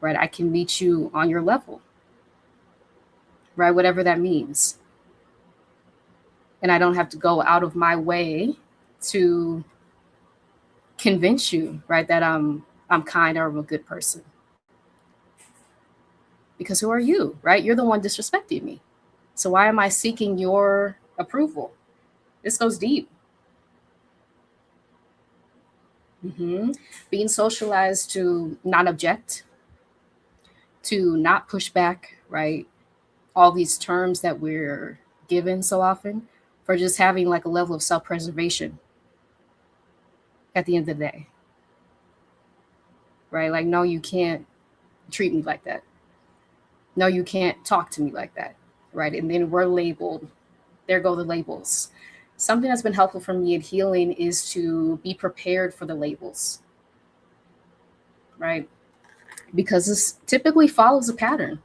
right? I can meet you on your level, right? Whatever that means. And I don't have to go out of my way to convince you, right, that I'm kind or I'm a good person. Because who are you, right? You're the one disrespecting me. So why am I seeking your approval? This goes deep. Being socialized to not object, to not push back, right? All these terms that we're given so often for just having like a level of self-preservation at the end of the day, right? Like, no, you can't treat me like that. No, you can't talk to me like that, right? And then we're labeled. There go the labels. Something that's been helpful for me in healing is to be prepared for the labels, right? Because this typically follows a pattern.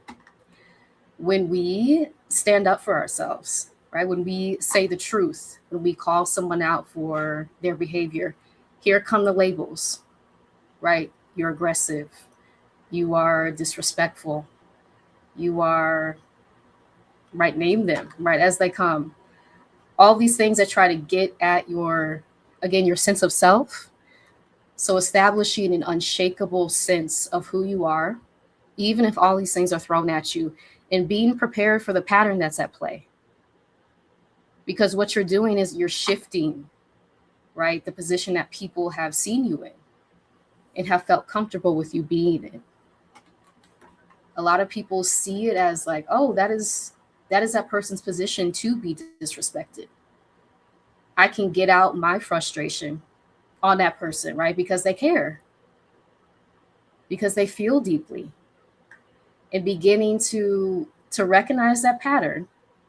When we stand up for ourselves, right? When we say the truth, when we call someone out for their behavior, here come the labels, right? You're aggressive. You are disrespectful. You are, right? Name them, right? As they come. All these things that try to get at your, again, your sense of self. So establishing an unshakable sense of who you are, even if all these things are thrown at you, and being prepared for the pattern that's at play. Because what you're doing is you're shifting, right, the position that people have seen you in and have felt comfortable with you being in. A lot of people see it as like, oh, that is that person's position to be disrespected. I can get out my frustration on that person, right? Because they care, because they feel deeply. And beginning to recognize that pattern,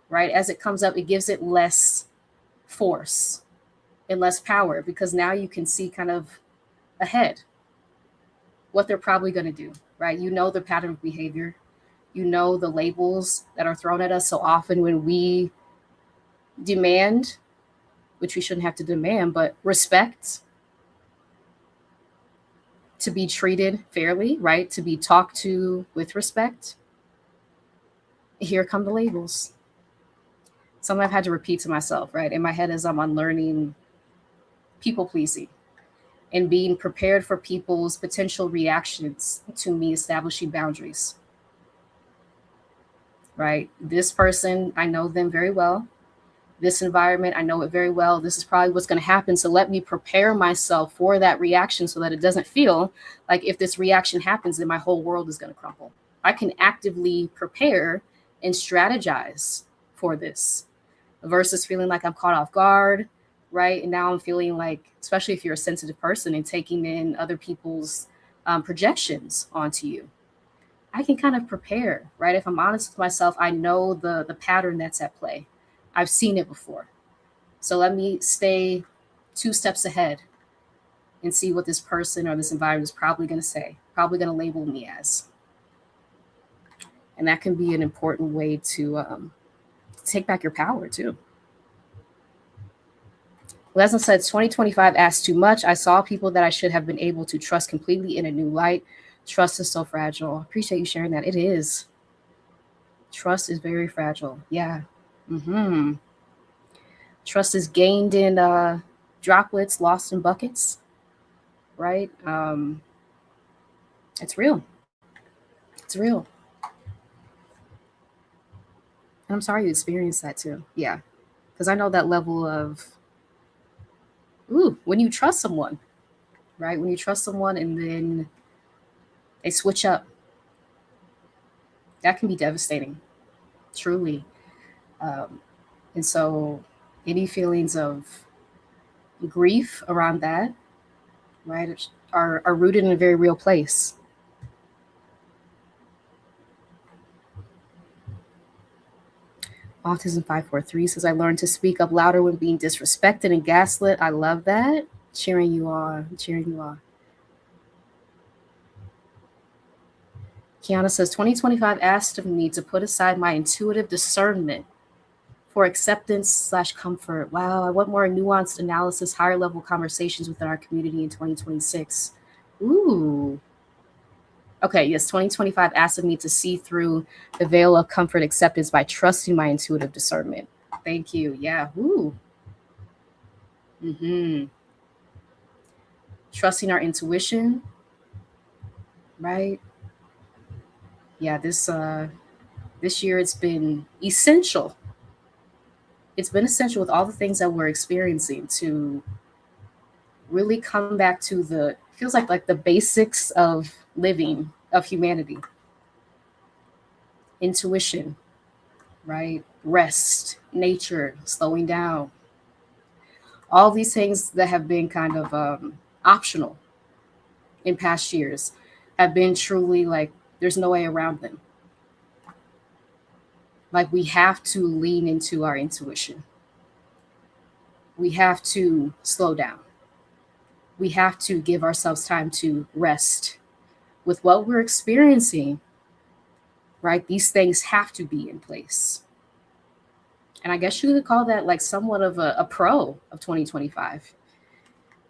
right, as it comes up, it gives it less force and less power, because now you can see kind of ahead what they're probably going to do, right? You know the pattern of behavior. You know the labels that are thrown at us so often when we demand, which we shouldn't have to demand, but respect, to be treated fairly, right? To be talked to with respect. Here come the labels. Something I've had to repeat to myself, right? In my head as I'm unlearning people pleasing and being prepared for people's potential reactions to me establishing boundaries, right? This person, I know them very well. This environment, I know it very well. This is probably what's going to happen. So let me prepare myself for that reaction so that it doesn't feel like if this reaction happens, then my whole world is going to crumble. I can actively prepare and strategize for this versus feeling like I'm caught off guard, right? And now I'm feeling like, especially if you're a sensitive person and taking in other people's projections onto you, I can kind of prepare, right? If I'm honest with myself, I know the pattern that's at play. I've seen it before. So let me stay 2 steps ahead and see what this person or this environment is probably going to say, probably going to label me as. And that can be an important way to take back your power too. Leslie said 2025 asked too much. I saw people that I should have been able to trust completely in a new light. Trust is so fragile. I appreciate you sharing that. It is. Trust is very fragile. Yeah. Mm-hmm. Trust is gained in droplets, lost in buckets, right? It's real. It's real. And I'm sorry you experienced that too. Yeah. Because I know that level of, when you trust someone, right? When you trust someone and then they switch up, that can be devastating, truly. And so any feelings of grief around that, right, are rooted in a very real place. Autism 543 says, I learned to speak up louder when being disrespected and gaslit. I love that. Cheering you on. Cheering you on. Kiana says, 2025 asked of me to put aside my intuitive discernment for acceptance/comfort. Wow, I want more nuanced analysis, higher level conversations within our community in 2026. Ooh. Okay, yes, 2025 asked of me to see through the veil of comfort acceptance by trusting my intuitive discernment. Thank you. Yeah. Ooh. Mm-hmm. Trusting our intuition, right? Yeah, this year it's been essential. It's been essential with all the things that we're experiencing to really come back to the feels like the basics of living, of humanity. Intuition, right? Rest, nature, slowing down. All these things that have been kind of optional in past years have been truly like there's no way around them. Like we have to lean into our intuition. We have to slow down. We have to give ourselves time to rest with what we're experiencing, right? These things have to be in place. And I guess you could call that like somewhat of a pro of 2025,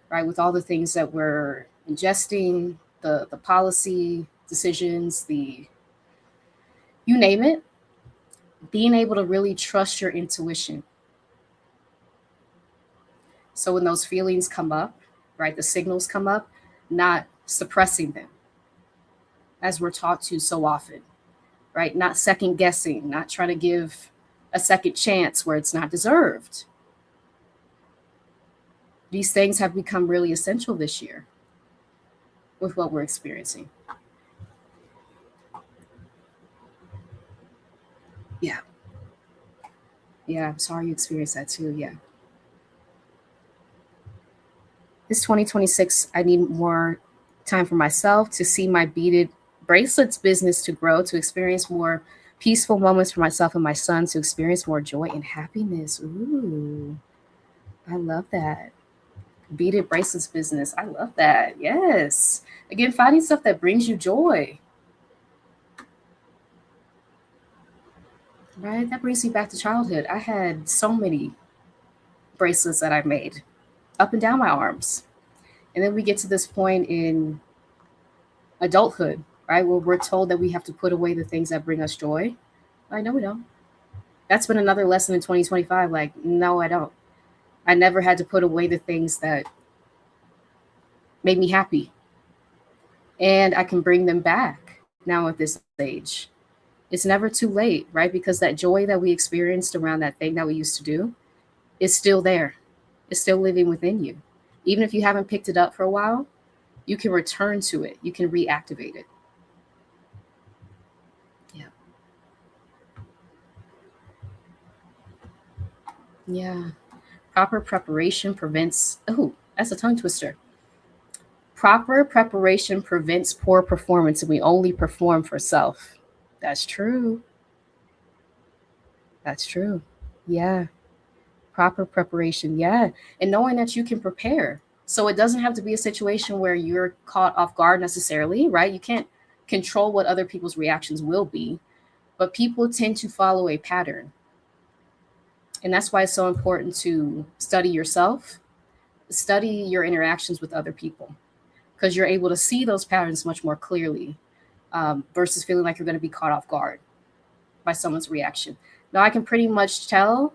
right? With all the things that we're ingesting, the policy decisions, you name it, being able to really trust your intuition. So when those feelings come up, right, the signals come up, not suppressing them as we're taught to so often, right? Not second guessing, not trying to give a second chance where it's not deserved. These things have become really essential this year with what we're experiencing. Yeah. Yeah, I'm sorry you experienced that too. Yeah. This 2026, I need more time for myself to see my beaded bracelets business to grow, to experience more peaceful moments for myself and my son, to experience more joy and happiness. Ooh, I love that. Beaded bracelets business. I love that. Yes. Again, finding stuff that brings you joy, right? That brings me back to childhood. I had so many bracelets that I made up and down my arms. And then we get to this point in adulthood, right? Where we're told that we have to put away the things that bring us joy. I know we don't. That's been another lesson in 2025. Like, no, I don't. I never had to put away the things that made me happy. And I can bring them back now at this age. It's never too late, right? Because that joy that we experienced around that thing that we used to do is still there. It's still living within you. Even if you haven't picked it up for a while, you can return to it. You can reactivate it. Yeah. Yeah. Proper preparation prevents, oh, that's a tongue twister. Proper preparation prevents poor performance, and we only perform for self. That's true. That's true. Yeah. Proper preparation. Yeah. And knowing that you can prepare. So it doesn't have to be a situation where you're caught off guard necessarily, right? You can't control what other people's reactions will be, but people tend to follow a pattern. And that's why it's so important to study yourself, study your interactions with other people, because you're able to see those patterns much more clearly, versus feeling like you're going to be caught off guard by someone's reaction. Now, I can pretty much tell,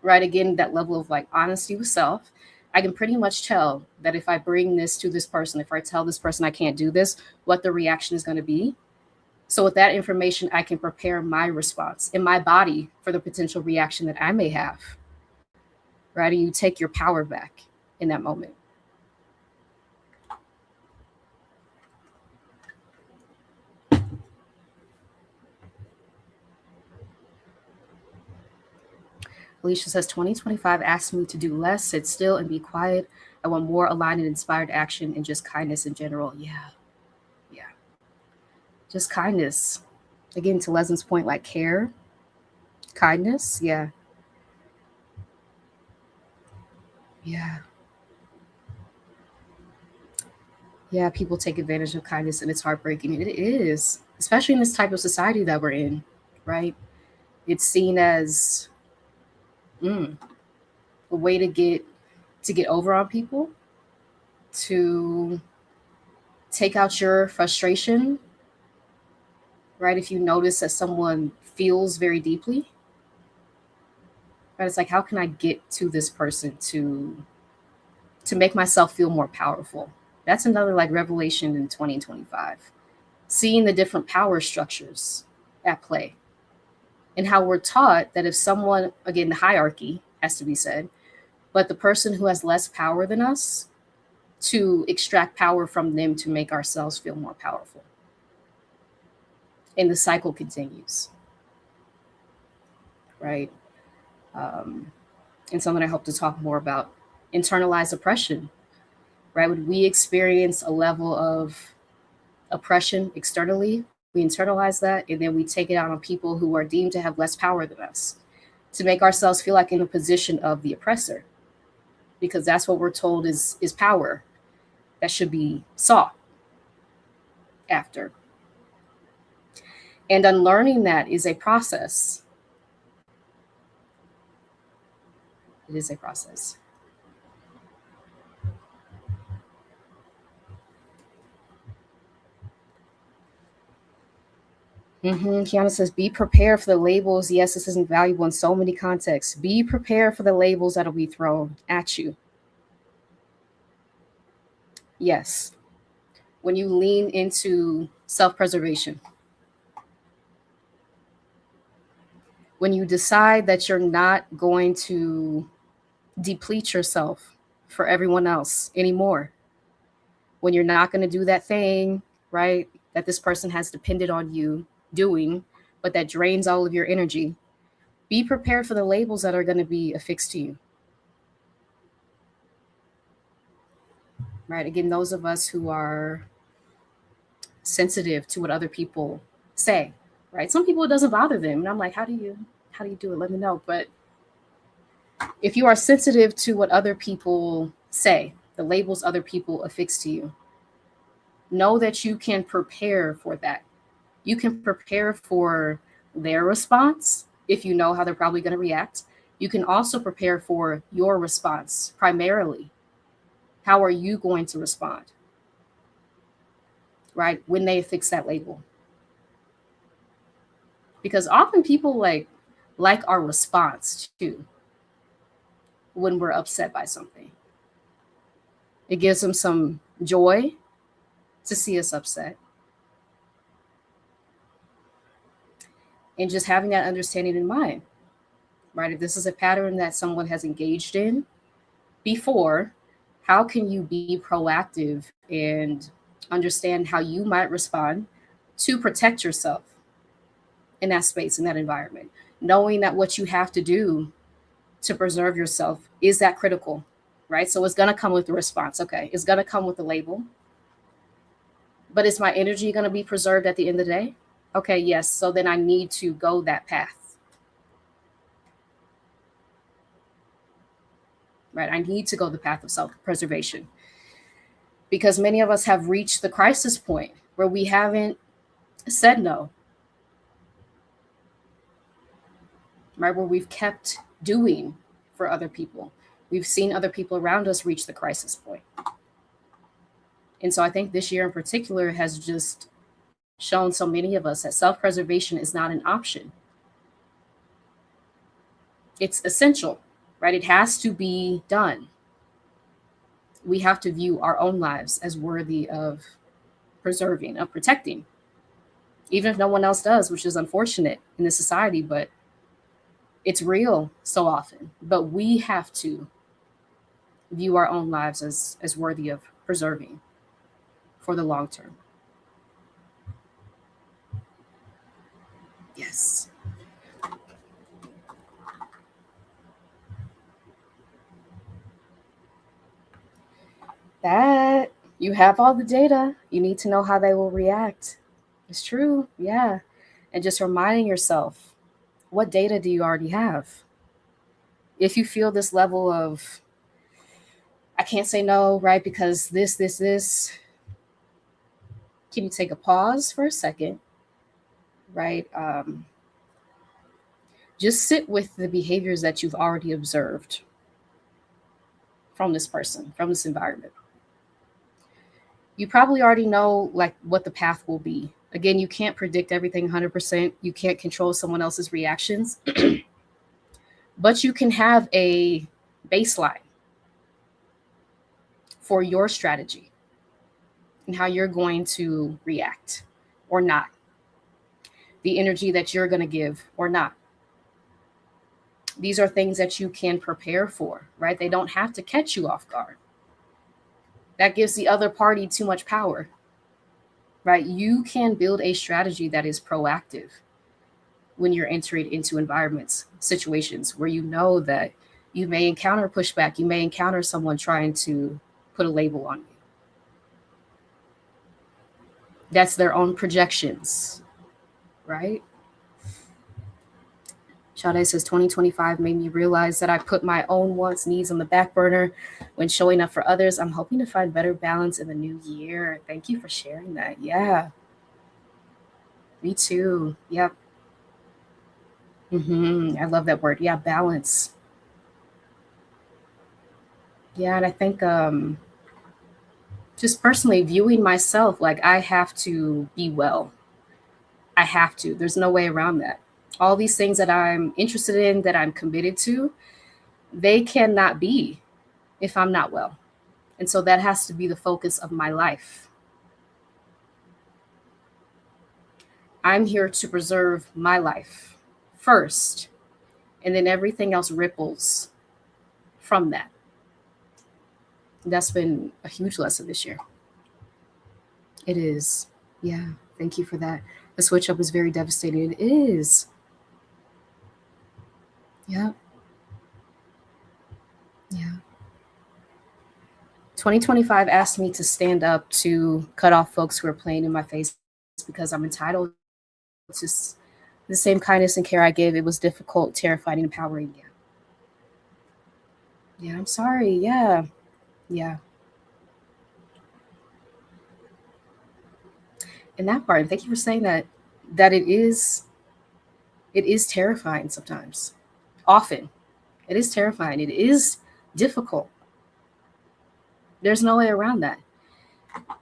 right, again, that level of like honesty with self. I can pretty much tell that if I bring this to this person, if I tell this person I can't do this, what the reaction is going to be. So with that information, I can prepare my response in my body for the potential reaction that I may have. Right? You take your power back in that moment. Alicia says 2025 asked me to do less, sit still, and be quiet. I want more aligned and inspired action and just kindness in general. Yeah. Yeah. Just kindness. Again, to Leslie's point, like care, kindness. Yeah. Yeah. Yeah. People take advantage of kindness and it's heartbreaking. It is, especially in this type of society that we're in, right? It's seen as a way to get over on people, to take out your frustration, right? If you notice that someone feels very deeply, right? It's like, how can I get to this person to make myself feel more powerful? That's another like revelation in 2025. Seeing the different power structures at play and how we're taught that if someone, again, the hierarchy has to be said, but the person who has less power than us, to extract power from them to make ourselves feel more powerful. And the cycle continues, right? And something I hope to talk more about, internalized oppression, right? When we experience a level of oppression externally, we internalize that and then we take it out on people who are deemed to have less power than us to make ourselves feel like in a position of the oppressor, because that's what we're told is power that should be sought after. And unlearning that is a process. It is a process. Kiana says, be prepared for the labels. Yes, this isn't valuable in so many contexts. Be prepared for the labels that'll be thrown at you. Yes. When you lean into self-preservation, when you decide that you're not going to deplete yourself for everyone else anymore, when you're not going to do that thing, right, that this person has depended on you doing, but that drains all of your energy, be prepared for the labels that are going to be affixed to you. Right? Again, those of us who are sensitive to what other people say, right? Some people, it doesn't bother them. And I'm like, how do you do it? Let me know. But if you are sensitive to what other people say, the labels other people affix to you, know that you can prepare for that. You can prepare for their response, if you know how they're probably going to react. You can also prepare for your response primarily. How are you going to respond, right? When they fix that label. Because often people like our response too when we're upset by something. It gives them some joy to see us upset. And just having that understanding in mind, right? If this is a pattern that someone has engaged in before, how can you be proactive and understand how you might respond to protect yourself in that space, in that environment, knowing that what you have to do to preserve yourself is that critical, right? So it's going to come with the response. Okay. It's going to come with the label, but is my energy going to be preserved at the end of the day? Okay. Yes. So then I need to go that path, right? I need to go the path of self-preservation because many of us have reached the crisis point where we haven't said no, right? Where we've kept doing for other people. We've seen other people around us reach the crisis point. And so I think this year in particular has just shown so many of us that self-preservation is not an option. It's essential, right? It has to be done. We have to view our own lives as worthy of preserving, of protecting, even if no one else does, which is unfortunate in this society, but it's real so often. But we have to view our own lives as worthy of preserving for the long term. Yes. That you have all the data. You need to know how they will react. It's true. Yeah. And just reminding yourself, what data do you already have? If you feel this level of, I can't say no, right? Because this, can you take a pause for a second, right? Just sit with the behaviors that you've already observed from this person, from this environment. You probably already know like what the path will be. Again, you can't predict everything 100%. You can't control someone else's reactions, but you can have a baseline for your strategy and how you're going to react or not, the energy that you're going to give or not. These are things that you can prepare for, right? They don't have to catch you off guard. That gives the other party too much power, right? You can build a strategy that is proactive when you're entering into environments, situations where you know that you may encounter pushback, you may encounter someone trying to put a label on you. That's their own projections, right? Sade says 2025 made me realize that I put my own wants, needs on the back burner when showing up for others. I'm hoping to find better balance in the new year. Thank you for sharing that. Yeah. Me too. Yep. I love that word. Yeah, balance. Yeah, and I think just personally viewing myself like I have to be well. I have to. There's no way around that. All these things that I'm interested in, that I'm committed to, they cannot be if I'm not well. And so that has to be the focus of my life. I'm here to preserve my life first, and then everything else ripples from that. That's been a huge lesson this year. It is. Yeah. Thank you for that. The switch up is very devastating. It is. Yeah. Yeah. 2025 asked me to stand up to cut off folks who are playing in my face because I'm entitled to the same kindness and care I give. It was difficult, terrifying, and empowering. Yeah. Yeah. I'm sorry. Yeah. Yeah. And that part, thank you for saying that, that it is It is terrifying sometimes. Often. It is terrifying. It is difficult. There's no way around that.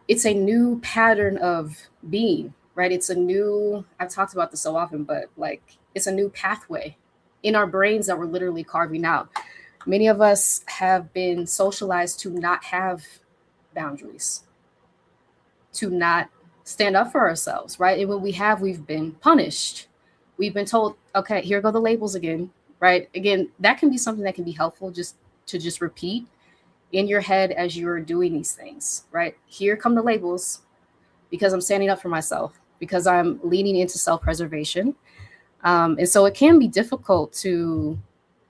It's a new pattern of being, right? It's a new, I've talked about this so often, but like it's a new pathway in our brains that we're literally carving out. Many of us have been socialized to not have boundaries, to not stand up for ourselves, right? And when we have, we've been punished. We've been told, okay, here go the labels again, right? Again, that can be something that can be helpful just to just repeat in your head as you're doing these things, right? Here come the labels because I'm standing up for myself, because I'm leaning into self-preservation. And so it can be difficult to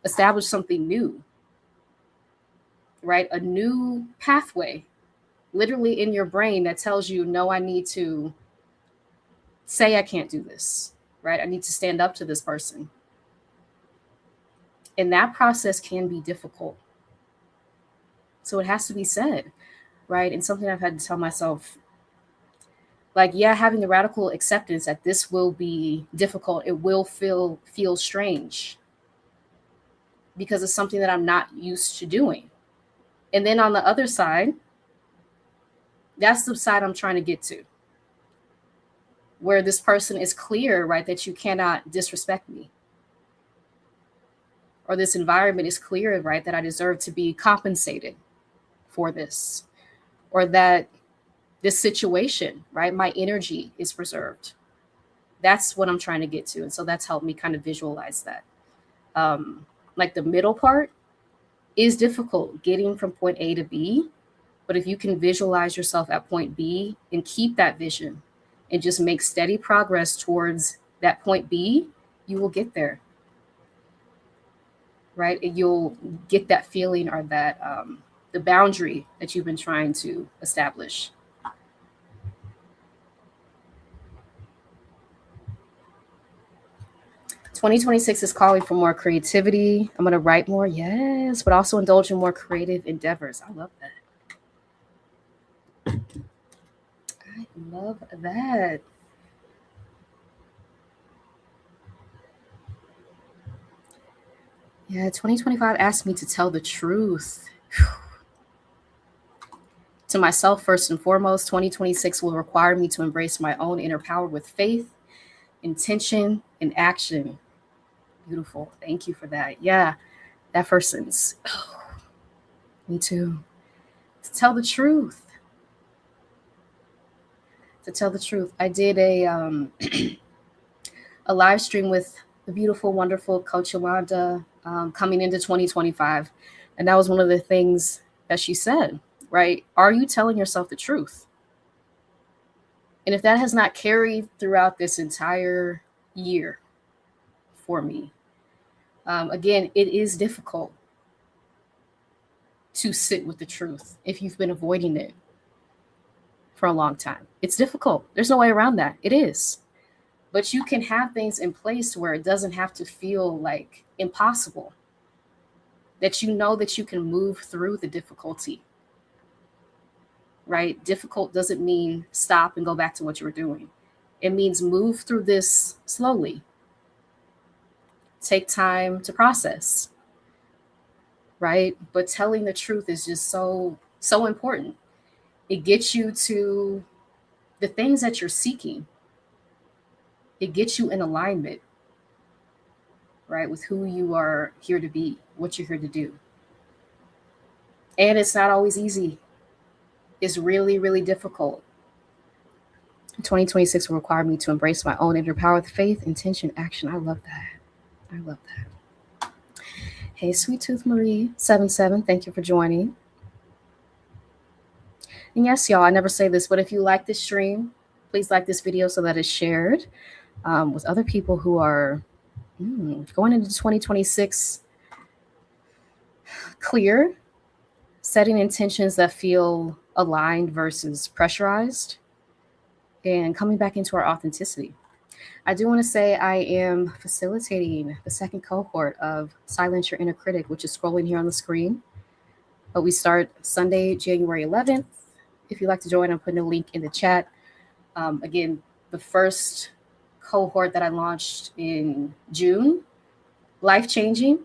establish something new, right? A new pathway literally in your brain that tells you, no, I need to say I can't do this, right? I need to stand up to this person. And that process can be difficult. So it has to be said, right? And something I've had to tell myself, like, yeah, having the radical acceptance that this will be difficult. It will feel strange because it's something that I'm not used to doing. And then on the other side, that's the side I'm trying to get to, where this person is clear, right, that you cannot disrespect me. Or this environment is clear, right, that I deserve to be compensated for this. Or that this situation, right, my energy is preserved. That's what I'm trying to get to. And so that's helped me kind of visualize that. Like the middle part is difficult, getting from point A to B. But if you can visualize yourself at point B and keep that vision and just make steady progress towards that point B, you will get there, right? And you'll get that feeling or that the boundary that you've been trying to establish. "2026 is calling for more creativity. I'm going to write more, yes, but also indulge in more creative endeavors." I love that. I love that. Yeah, 2025 asked me to tell the truth to myself first and foremost. 2026 will require me to embrace my own inner power with faith, intention, and action. Beautiful. Thank you for that. Yeah, that first sentence. Oh, me too. To tell the truth. To tell the truth. I did a a live stream with the beautiful, wonderful Coach Yolanda coming into 2025. And that was one of the things that she said, right? Are you telling yourself the truth? And if that has not carried throughout this entire year for me, again, it is difficult to sit with the truth if you've been avoiding it for a long time. It's difficult. There's no way around that. It is. But you can have things in place where it doesn't have to feel like impossible, that you know that you can move through the difficulty, right? Difficult doesn't mean stop and go back to what you were doing. It means move through this slowly. Take time to process, right? But telling the truth is just so important. It gets you to the things that you're seeking. It gets you in alignment, right, with who you are here to be, what you're here to do. And it's not always easy. It's really, really difficult. 2026 will require me to embrace my own inner power with faith, intention, action. I love that. I love that. Hey, Sweet Tooth Marie 77, thank you for joining. And yes, y'all, I never say this, but if you like this stream, please like this video so that it's shared with other people who are going into 2026 clear, setting intentions that feel aligned versus pressurized, and coming back into our authenticity. I do want to say I am facilitating the second cohort of Silence Your Inner Critic, which is scrolling here on the screen. But we start Sunday, January 11th. If you'd like to join, I'm putting a link in the chat. Again, the first cohort that I launched in June, life-changing,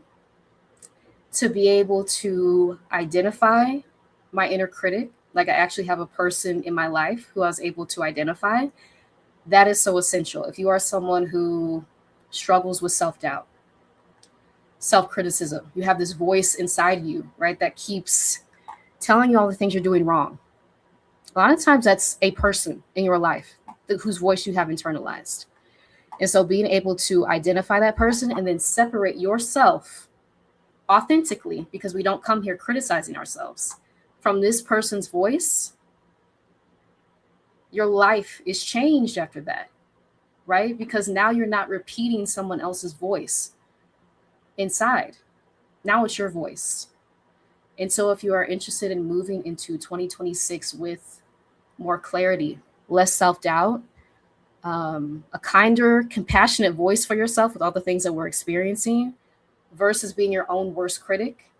to be able to identify my inner critic. Like I actually have a person in my life who I was able to identify. That is so essential. If you are someone who struggles with self-doubt, self-criticism, you have this voice inside you, right, that keeps telling you all the things you're doing wrong. A lot of times that's a person in your life whose voice you have internalized. And so being able to identify that person and then separate yourself authentically, because we don't come here criticizing ourselves, from this person's voice, your life is changed after that, right? Because now you're not repeating someone else's voice inside. Now it's your voice. And so if you are interested in moving into 2026 with more clarity, less self-doubt, a kinder, compassionate voice for yourself with all the things that we're experiencing versus being your own worst critic,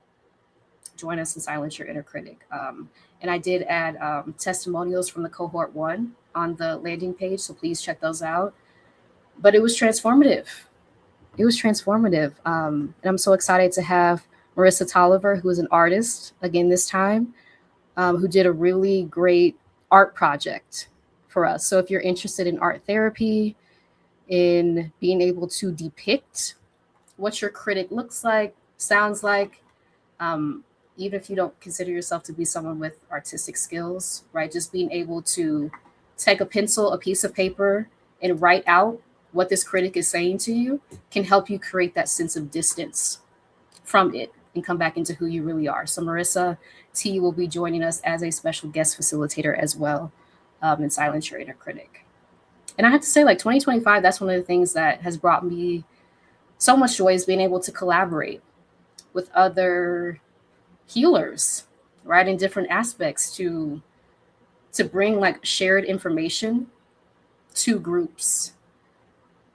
join us and silence your inner critic. And I did add testimonials from the cohort 1 on the landing page, so please check those out. But it was transformative. It was transformative. And I'm so excited to have Marissa Tolliver, who is an artist, again this time, who did a really great art project for us. So if you're interested in art therapy, in being able to depict what your critic looks like, sounds like, even if you don't consider yourself to be someone with artistic skills, right? Just being able to take a pencil, a piece of paper, and write out what this critic is saying to you can help you create that sense of distance from it and come back into who you really are. So Marissa T will be joining us as a special guest facilitator as well, in Silence Your Inner Critic. And I have to say, like 2025, that's one of the things that has brought me so much joy, is being able to collaborate with other healers, right, in different aspects to bring like shared information to groups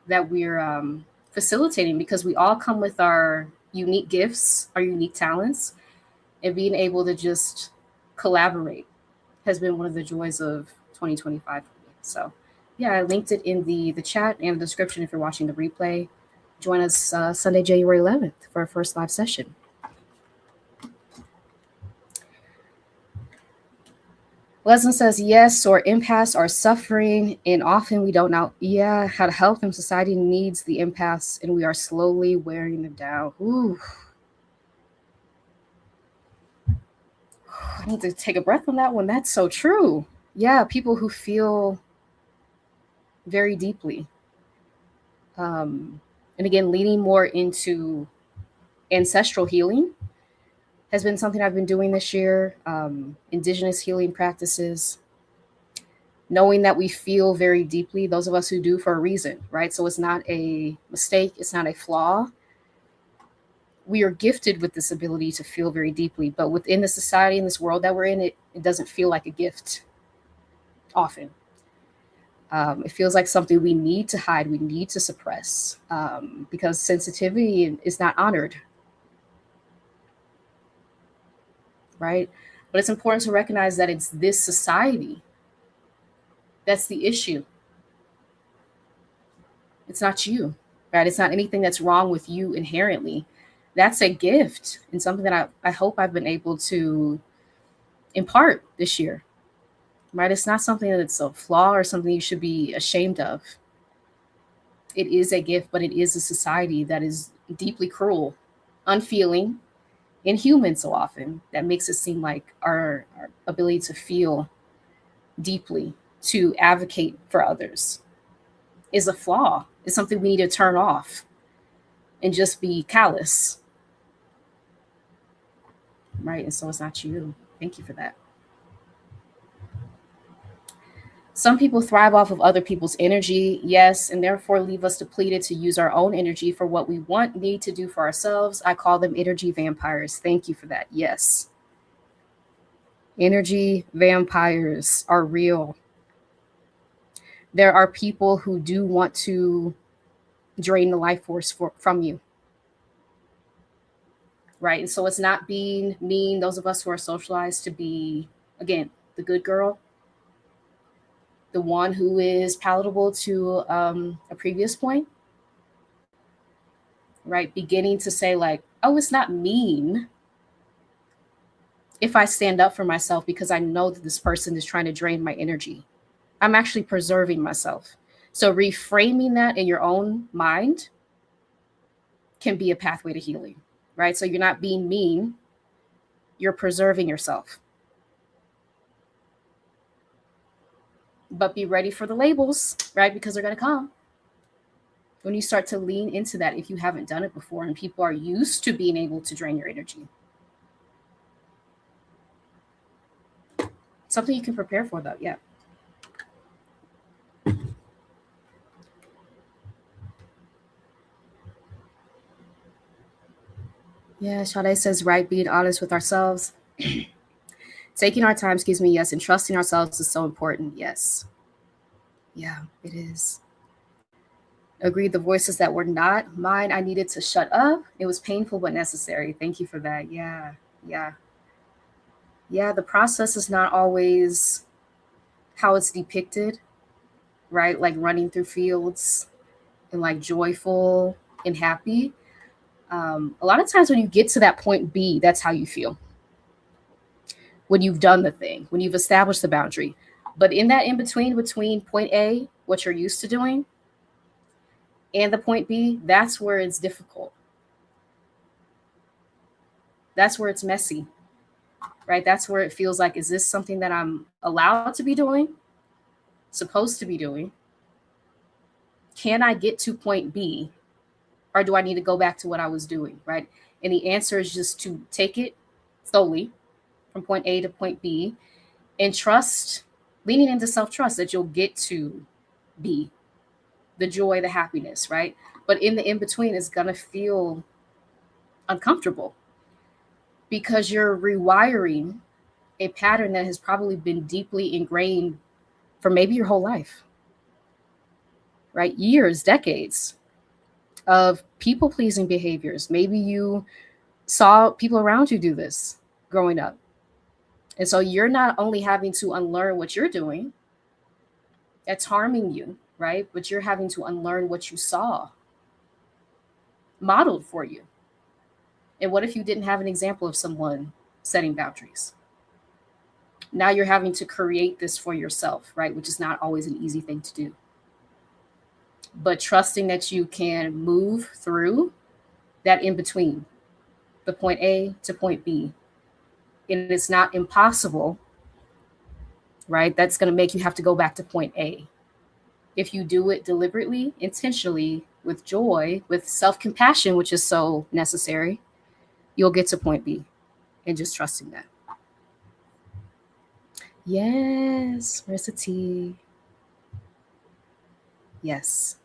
that we're facilitating, because we all come with our unique gifts, our unique talents, and being able to just collaborate has been one of the joys of 2025 for me. So yeah, I linked it in the chat and the description if you're watching the replay. Join us Sunday, January 11th for our first live session. Leslie says, yes, or empaths are suffering, and often we don't know, how to help them. Society needs the empaths, and we are slowly wearing them down. Ooh. I need to take a breath on that one. That's so true. Yeah, people who feel very deeply. And again, leaning more into ancestral healing has been something I've been doing this year. Indigenous healing practices, knowing that we feel very deeply, those of us who do, for a reason, right? So it's not a mistake, it's not a flaw. We are gifted with this ability to feel very deeply, but within the society and this world that we're in, it doesn't feel like a gift often. It feels like something we need to hide, we need to suppress, because sensitivity is not honored, right? But it's important to recognize that it's this society that's the issue. It's not you, right? It's not anything that's wrong with you inherently. That's a gift and something that I hope I've been able to impart this year, right? It's not something that's a flaw or something you should be ashamed of. It is a gift, but it is a society that is deeply cruel, unfeeling, inhuman so often, that makes it seem like our ability to feel deeply, to advocate for others, is a flaw. It's something we need to turn off and just be callous, right? And so it's not you. Thank you for that. Some people thrive off of other people's energy, yes, and therefore leave us depleted to use our own energy for what we want, need to do for ourselves. I call them energy vampires. Thank you for that. Yes. Energy vampires are real. There are people who do want to drain the life force from you, right? And so it's not being mean. Those of us who are socialized to be, again, the good girl, the one who is palatable to a previous point, right? Beginning to say like, oh, it's not mean if I stand up for myself because I know that this person is trying to drain my energy. I'm actually preserving myself. So reframing that in your own mind can be a pathway to healing, right? So you're not being mean, you're preserving yourself. But be ready for the labels, right? Because they're going to come. When you start to lean into that, if you haven't done it before and people are used to being able to drain your energy. Something you can prepare for, though. Yeah. Yeah, Sade says, right, being honest with ourselves. Taking our time, yes, and trusting ourselves is so important. Yes. Yeah, it is. Agreed, the voices that were not mine, I needed to shut up. It was painful but necessary. Thank you for that. Yeah, yeah. Yeah, the process is not always how it's depicted, right? Like running through fields and like joyful and happy. A lot of times when you get to that point B, that's how you feel. When you've done the thing, when you've established the boundary. But in that in between point A, what you're used to doing, and the point B, that's where it's difficult. That's where it's messy, right? That's where it feels like, is this something that I'm allowed to be doing, supposed to be doing? Can I get to point B, or do I need to go back to what I was doing, right? And the answer is just to take it slowly from point A to point B and trust, leaning into self-trust that you'll get to B, the joy, the happiness, right? But in the in-between, it's going to feel uncomfortable because you're rewiring a pattern that has probably been deeply ingrained for maybe your whole life, right? Years, decades of people-pleasing behaviors. Maybe you saw people around you do this growing up. And so you're not only having to unlearn what you're doing that's harming you, right? But you're having to unlearn what you saw modeled for you. And what if you didn't have an example of someone setting boundaries? Now you're having to create this for yourself, right? Which is not always an easy thing to do. But trusting that you can move through that in between, the point A to point B. And it's not impossible, right? That's going to make you have to go back to point A. If you do it deliberately, intentionally, with joy, with self-compassion, which is so necessary, you'll get to point B, and just trusting that. Yes, Marissa T. Yes.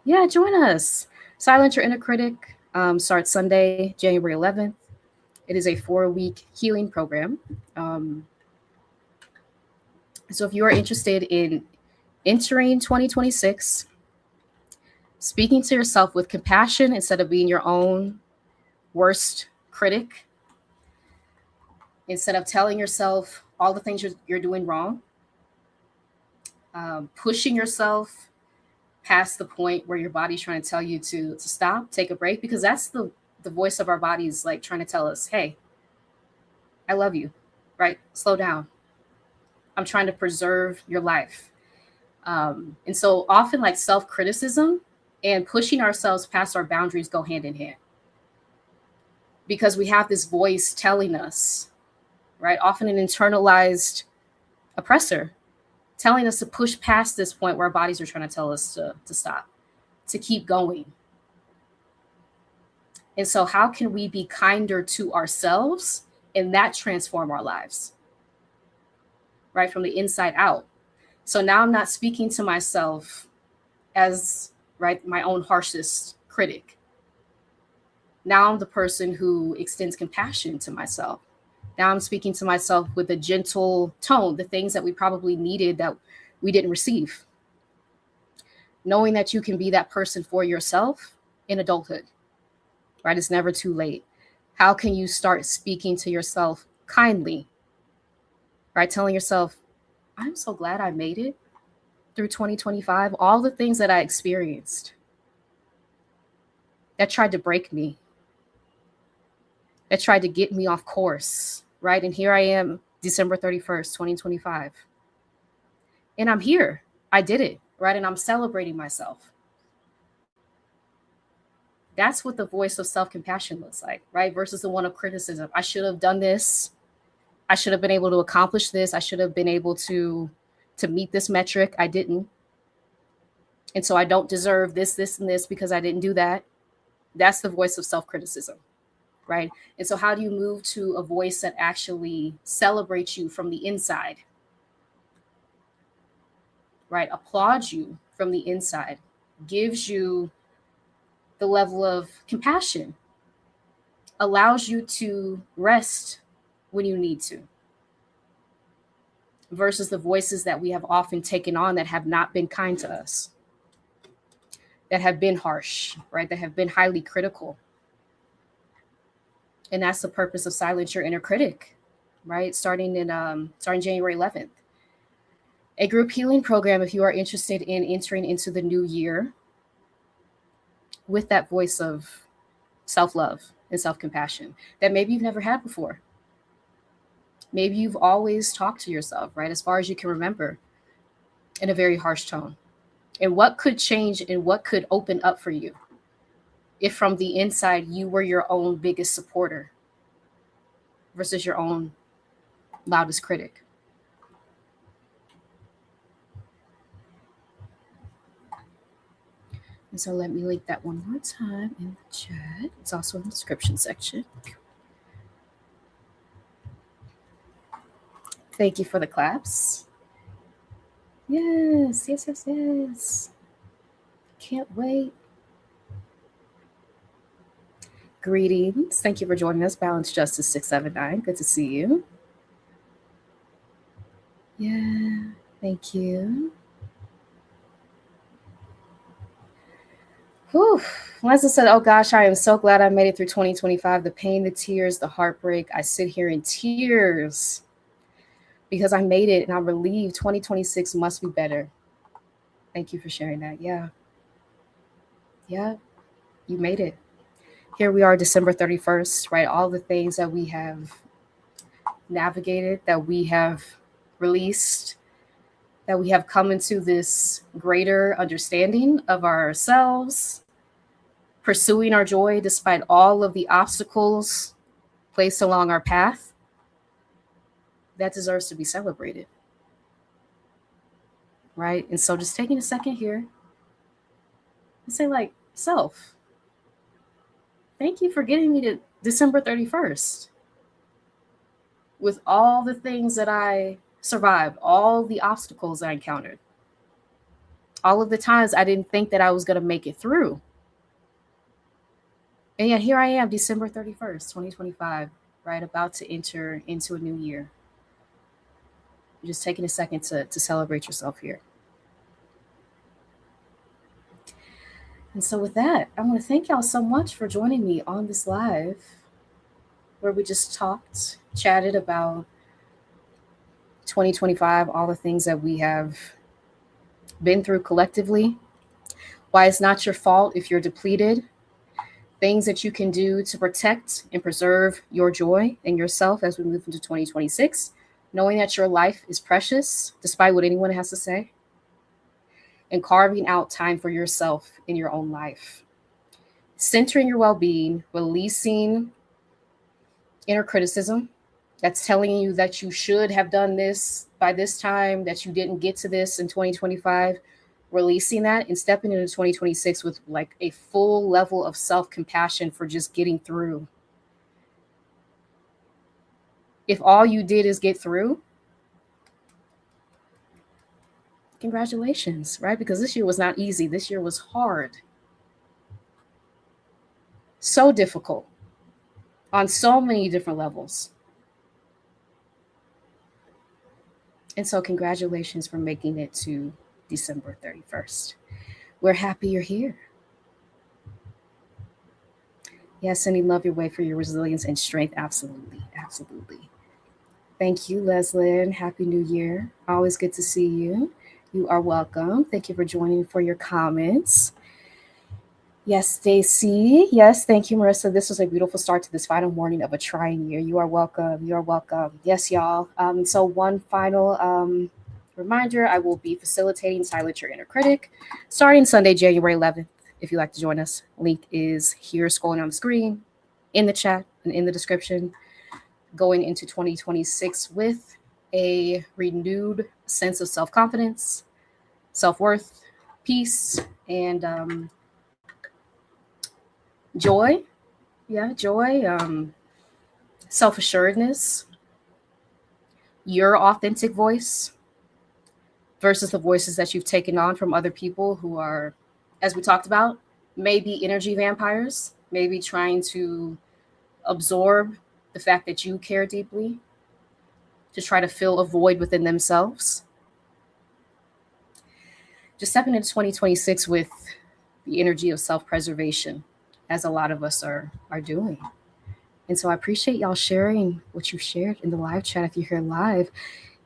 Yeah, join us. Silence Your Inner Critic starts Sunday, January 11th. It is a 4-week healing program. So if you are interested in entering 2026, speaking to yourself with compassion instead of being your own worst critic, instead of telling yourself all the things you're doing wrong, pushing yourself past the point where your body's trying to tell you to stop, take a break, because that's the voice of our bodies like trying to tell us, hey, I love you, right? Slow down. I'm trying to preserve your life. And so often like self-criticism and pushing ourselves past our boundaries go hand in hand, because we have this voice telling us, right? Often an internalized oppressor telling us to push past this point where our bodies are trying to tell us to stop, to keep going. And so how can we be kinder to ourselves and that transform our lives, right? From the inside out. So now I'm not speaking to myself as, right, my own harshest critic. Now I'm the person who extends compassion to myself. Now I'm speaking to myself with a gentle tone, the things that we probably needed that we didn't receive. Knowing that you can be that person for yourself in adulthood, right? It's never too late. How can you start speaking to yourself kindly, right? Telling yourself, I'm so glad I made it. through 2025, all the things that I experienced that tried to break me, that tried to get me off course, right? And here I am, December 31st, 2025. And I'm here. I did it, right? And I'm celebrating myself. That's what the voice of self-compassion looks like, right? Versus the one of criticism. I should have done this. I should have been able to accomplish this. I should have been able to meet this metric. I didn't. And so I don't deserve this, this, and this because I didn't do that. That's the voice of self-criticism, right? And so how do you move to a voice that actually celebrates you from the inside, right? Applauds you from the inside, gives you the level of compassion, allows you to rest when you need to, versus the voices that we have often taken on that have not been kind to us, that have been harsh, right? That have been highly critical. And that's the purpose of Silence Your Inner Critic, right? Starting January 11th. A group healing program if you are interested in entering into the new year with that voice of self-love and self-compassion that maybe you've never had before. Maybe you've always talked to yourself, right, as far as you can remember, in a very harsh tone. And what could change and what could open up for you if from the inside you were your own biggest supporter versus your own loudest critic? And so let me link that one more time in the chat. It's also in the description section. Thank you for the claps. Yes, yes, yes, yes. Can't wait. Greetings. Thank you for joining us. Balance Justice 679. Good to see you. Yeah, thank you. Whew. Leslie said, oh gosh, I am so glad I made it through 2025. The pain, the tears, the heartbreak. I sit here in tears because I made it and I'm relieved. 2026 must be better. Thank you for sharing that. Yeah. Yeah, you made it. Here we are, December 31st, right? All the things that we have navigated, that we have released, that we have come into this greater understanding of ourselves, pursuing our joy despite all of the obstacles placed along our path. That deserves to be celebrated, right? And so just taking a second here and say, like, self, thank you for getting me to December 31st with all the things that I survived, all the obstacles I encountered, all of the times I didn't think that I was going to make it through. And yet here I am, December 31st, 2025, right, about to enter into a new year. You're just taking a second to celebrate yourself here. And so with that, I want to thank y'all so much for joining me on this live where we just talked, chatted about 2025, all the things that we have been through collectively, why it's not your fault if you're depleted, things that you can do to protect and preserve your joy and yourself as we move into 2026, knowing that your life is precious despite what anyone has to say, and carving out time for yourself in your own life, centering your well-being, releasing inner criticism that's telling you that you should have done this by this time, that you didn't get to this in 2025, releasing that and stepping into 2026 with like a full level of self-compassion for just getting through. If all you did is get through, congratulations, right? Because this year was not easy. This year was hard. So difficult on so many different levels. And so congratulations for making it to December 31st. We're happy you're here. Yes, sending love your way for your resilience and strength. Absolutely. Absolutely. Thank you, Leslie. Happy New Year. Always good to see you. You are welcome. Thank you for joining for your comments. Yes, Stacy. Yes, thank you, Marissa. This was a beautiful start to this final morning of a trying year. You are welcome. You are welcome. Yes, y'all. So one final reminder, I will be facilitating Silence Your Inner Critic starting Sunday, January 11th. If you'd like to join us, link is here scrolling on the screen, in the chat, and in the description. Going into 2026 with a renewed sense of self-confidence, self-worth, peace, and joy. Yeah, joy, self-assuredness, your authentic voice versus the voices that you've taken on from other people who are, as we talked about, maybe energy vampires, maybe trying to absorb the fact that you care deeply to try to fill a void within themselves. Just stepping into 2026 with the energy of self-preservation, as a lot of us are doing. And so I appreciate y'all sharing what you shared in the live chat. If you're here live,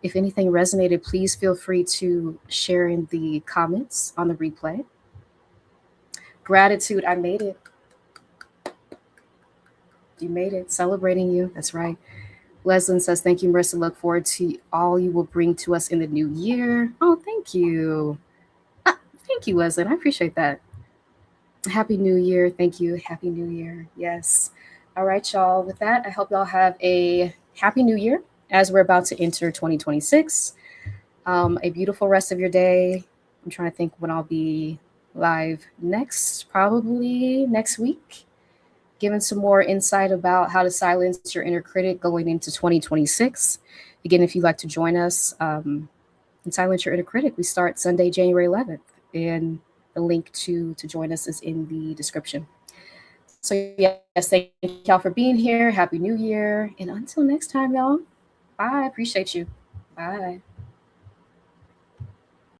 if anything resonated, please feel free to share in the comments on the replay. Gratitude, I made it. You made it. Celebrating you. That's right. Leslin says, thank you, Marissa. Look forward to all you will bring to us in the new year. Oh, thank you. Thank you, Leslin. I appreciate that. Happy New Year. Thank you. Happy New Year. Yes. All right, y'all. With that, I hope y'all have a happy New Year as we're about to enter 2026. A beautiful rest of your day. I'm trying to think when I'll be live next, probably next week, giving some more insight about how to silence your inner critic going into 2026. Again, if you'd like to join us and silence your inner critic, we start Sunday, January 11th, and the link to join us is in the description. So yes, thank y'all for being here. Happy New Year, and until next time, y'all. Bye. Appreciate you. Bye.